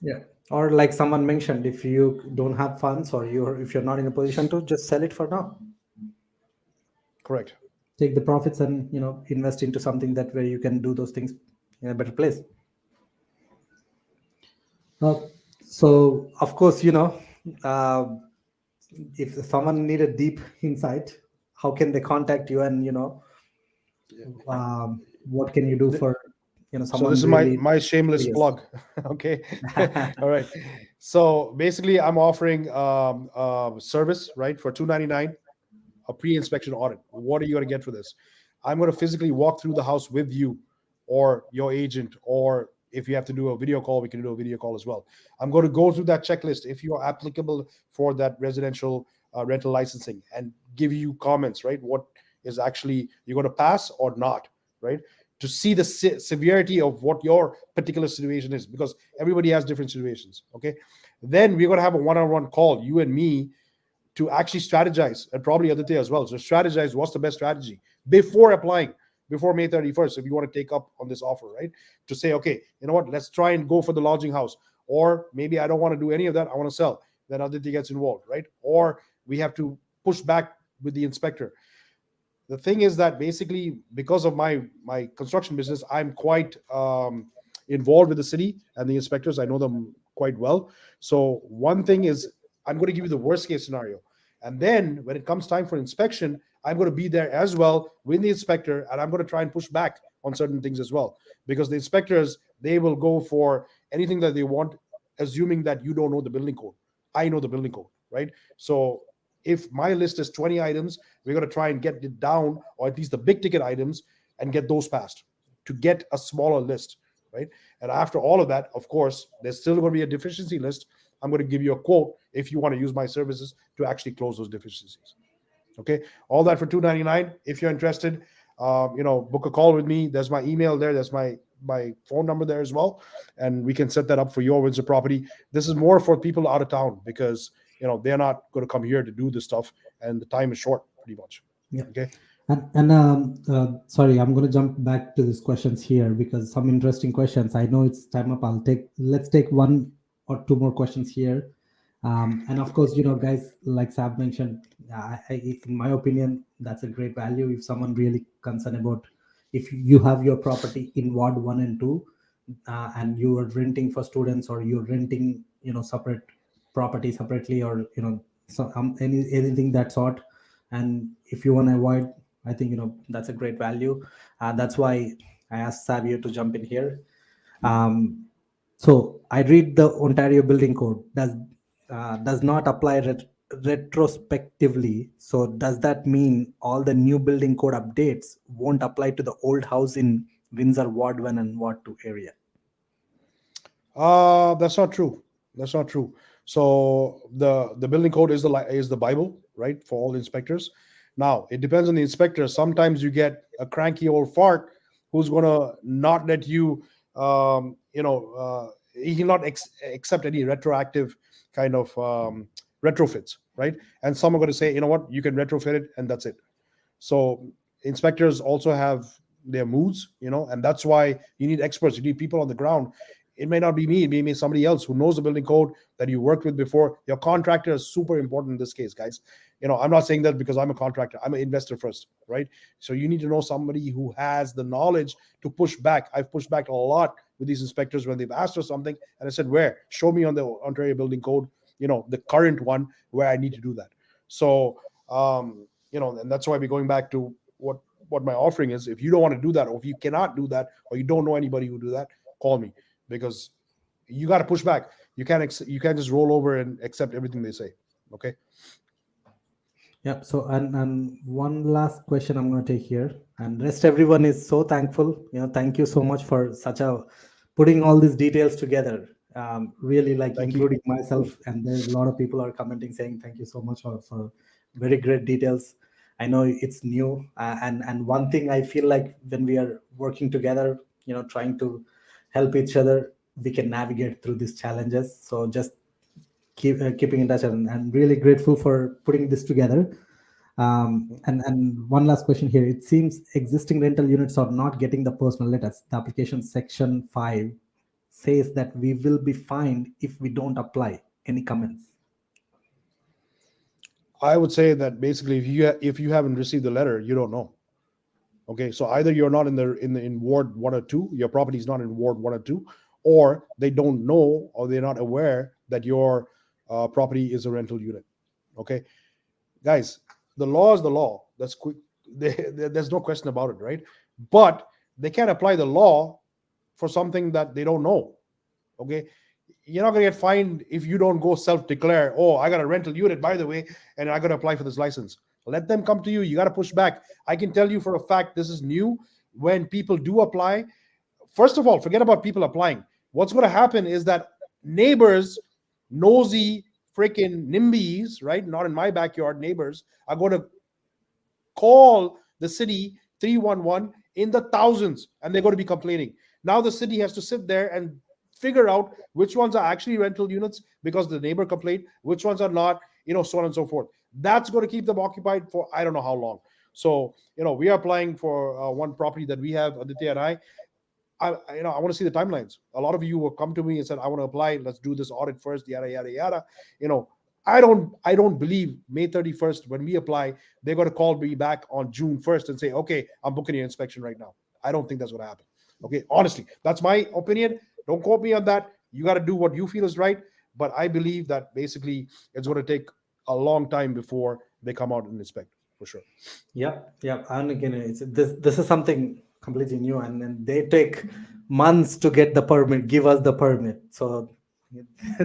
Yeah. Or like someone mentioned, if you don't have funds or if you're not in a position to, just sell it for now. Correct. Take the profits and invest into something that where you can do those things in a better place. So of course, if someone need a deep insight, how can they contact you, and what can you do for someone? So this is my shameless plug. Okay. All right. So basically, I'm offering service, right, for $299, a pre-inspection audit. What are you going to get for this? I'm going to physically walk through the house with you or your agent, or if you have to do a video call, we can do a video call as well. I'm going to go through that checklist if you are applicable for that residential rental licensing, and give you comments, right? What is actually you're going to pass or not, right? To see the severity of what your particular situation is, because everybody has different situations. Okay. Then we're going to have a one-on-one call, you and me, to actually strategize, and probably Aditya as well. So strategize what's the best strategy before applying, before May 31st, if you want to take up on this offer, right? To say, okay, you know what, let's try and go for the lodging house. Or maybe I don't want to do any of that, I want to sell. Then Aditya gets involved, right? Or we have to push back with the inspector. The thing is that basically, because of my construction business, I'm quite involved with the city and the inspectors. I know them quite well. So one thing is, I'm going to give you the worst case scenario. And then when it comes time for inspection, I'm going to be there as well with the inspector, and I'm going to try and push back on certain things as well. Because the inspectors, they will go for anything that they want, assuming that you don't know the building code. I know the building code, right? So if my list is 20 items, we're going to try and get it down, or at least the big ticket items, and get those passed to get a smaller list, right? And after all of that, of course, there's still going to be a deficiency list. I'm going to give you a quote if you want to use my services to actually close those deficiencies. Okay, all that for $299. If you're interested, book a call with me. There's my email there. There's my phone number there as well, and we can set that up for your Windsor property. This is more for people out of town, because they're not going to come here to do this stuff, and the time is short, pretty much. Yeah. Okay. And sorry, I'm going to jump back to these questions here, because some interesting questions. I know it's time up. Let's take one or two more questions here. And of course, guys, like Sab mentioned, in my opinion, that's a great value. If someone really concerned about, if you have your property in Ward 1 and 2, and you are renting for students, or you're renting, separate property separately, or, anything that sort. And if you want to avoid, I think, that's a great value. That's why I asked Savio to jump in here. So I read the Ontario Building Code does not apply retrospectively. So does that mean all the new building code updates won't apply to the old house in Windsor Ward 1 and Ward 2 area? That's not true. That's not true. So the building code is the Bible, right, for all the inspectors. Now it depends on the inspector. Sometimes you get a cranky old fart who's gonna not let you, he will not accept any retroactive kind of retrofits, right? And some are going to say, you know what, you can retrofit it, and that's it. So inspectors also have their moods, and that's why you need experts. You need people on the ground. It may not be me, it may be somebody else who knows the building code that you worked with before. Your contractor is super important in this case, guys. I'm not saying that because I'm a contractor. I'm an investor first, right? So you need to know somebody who has the knowledge to push back. I've pushed back a lot with these inspectors when they've asked for something, and I said, where? Show me on the Ontario Building Code, the current one where I need to do that. So and that's why we're going back to what my offering is. If you don't want to do that, or if you cannot do that, or you don't know anybody who do that, call me, because you got to push back. You can't just roll over and accept everything they say. Okay. Yep. So, and one last question I'm going to take here, and rest everyone is so thankful. Thank you so much for such a putting all these details together. Really, like Thank you. including myself, and there's a lot of people are commenting saying thank you so much for very great details. I know it's new, and one thing I feel like when we are working together, trying to help each other, we can navigate through these challenges. So just keeping in touch, and I'm really grateful for putting this together. And one last question here. It seems existing rental units are not getting the personal letters. The application section 5 says that we will be fined if we don't apply. Any comments? I would say that basically, if you haven't received the letter, you don't know. Okay, so either you're not in Ward 1 or 2, your property is not in Ward 1 or 2, or they don't know, or they're not aware that your property is a rental unit. Okay, guys, the law is the law. That's quick. There's no question about it, right? But they can't apply the law for something that they don't know. Okay, you're not going to get fined if you don't go self-declare, oh, I got a rental unit, by the way, and I got to apply for this license. Let them come to you. You got to push back. I can tell you for a fact, this is new. When people do apply, first of all, forget about people applying. What's going to happen is that neighbors, nosy freaking NIMBYs, right? Not in my backyard, neighbors are going to call the city 311 in the thousands, and they're going to be complaining. Now the city has to sit there and figure out which ones are actually rental units because the neighbor complained, which ones are not, so on and so forth. That's going to keep them occupied for I don't know how long. So, we are applying for one property that we have, Aditya and I want to see the timelines. A lot of you will come to me and said, I want to apply. Let's do this audit first, yada, yada, yada. I don't believe May 31st, when we apply, they're going to call me back on June 1st and say, okay, I'm booking your inspection right now. I don't think that's going to happen. Okay. Honestly, that's my opinion. Don't quote me on that. You got to do what you feel is right. But I believe that basically it's going to take a long time before they come out and inspect, for sure. Yeah. And again, this is something completely new, and then they take months to get the permit, give us the permit. So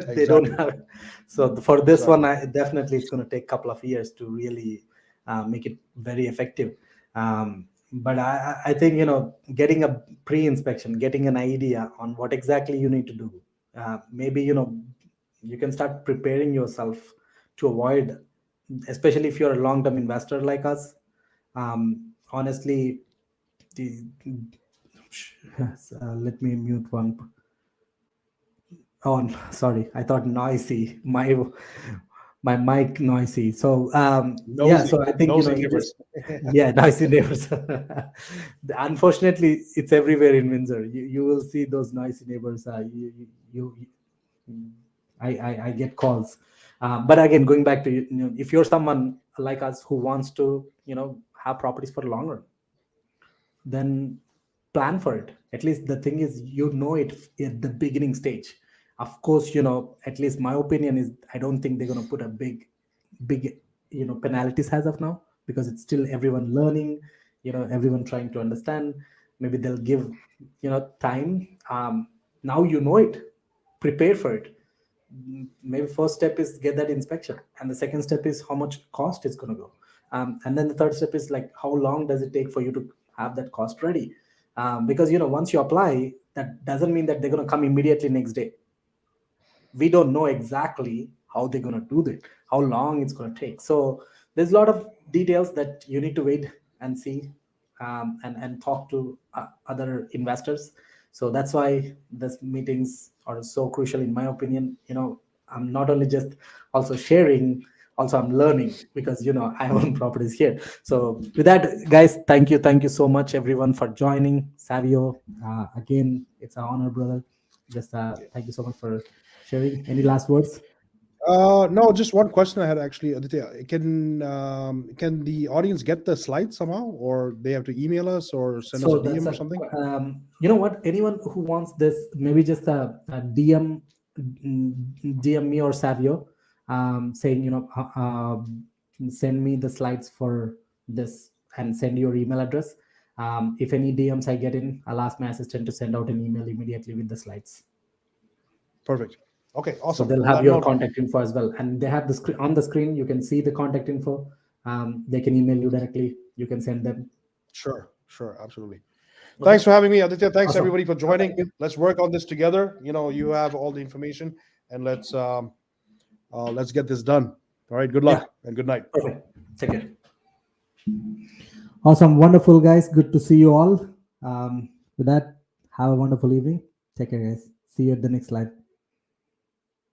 they don't have. So for this one, definitely it's going to take a couple of years to really make it very effective. But I think, getting a pre-inspection, getting an idea on what exactly you need to do. Maybe, you can start preparing yourself to avoid, especially if you're a long-term investor like us. Honestly, let me mute one. Oh, sorry. I thought noisy. My mic noisy. So so I think noisy neighbors. Unfortunately, it's everywhere in Windsor. You will see those noisy neighbors. I get calls. But again, going back to if you're someone like us who wants to have properties for longer, then plan for it. At least the thing is, it at the beginning stage. Of course, at least my opinion is I don't think they're going to put a big penalties as of now, because it's still everyone learning, everyone trying to understand. Maybe they'll give time. Now it, prepare for it. Maybe first step is get that inspection, and the second step is how much cost it's going to go, and then the third step is like how long does it take for you to have that cost ready, because once you apply, that doesn't mean that they're going to come immediately next day. We don't know exactly how they're going to do that, how long it's going to take. So there's a lot of details that you need to wait and see, and talk to other investors. So that's why these meetings are so crucial, in my opinion. I'm not only just also sharing, also I'm learning, because I own properties here. So with that, guys, thank you so much everyone for joining. Savio, again, it's an honor, brother. Just thank you so much for sharing. Any last words? No, just one question I had actually, Aditya. Can the audience get the slides somehow, or they have to email us or send us a DM or something? You know what? Anyone who wants this, maybe just a DM me or Savio, saying send me the slides for this and send your email address. If any DMs I get in, I'll ask my assistant to send out an email immediately with the slides. Perfect. Okay, So awesome. they'll On have that your note, contact info as well, and they have the screen on the screen. You can see the contact info. They can email you directly. You can send them. sure, absolutely. Okay. Thanks for having me, Aditya. Thanks Awesome. everybody for joining. Thank you. Let's work on this together. You have all the information, and let's get this done. All right. Good luck and good night. Perfect. Take care. Awesome. Wonderful, guys. Good to see you all. With that, have a wonderful evening. Take care, guys. See you at the next live.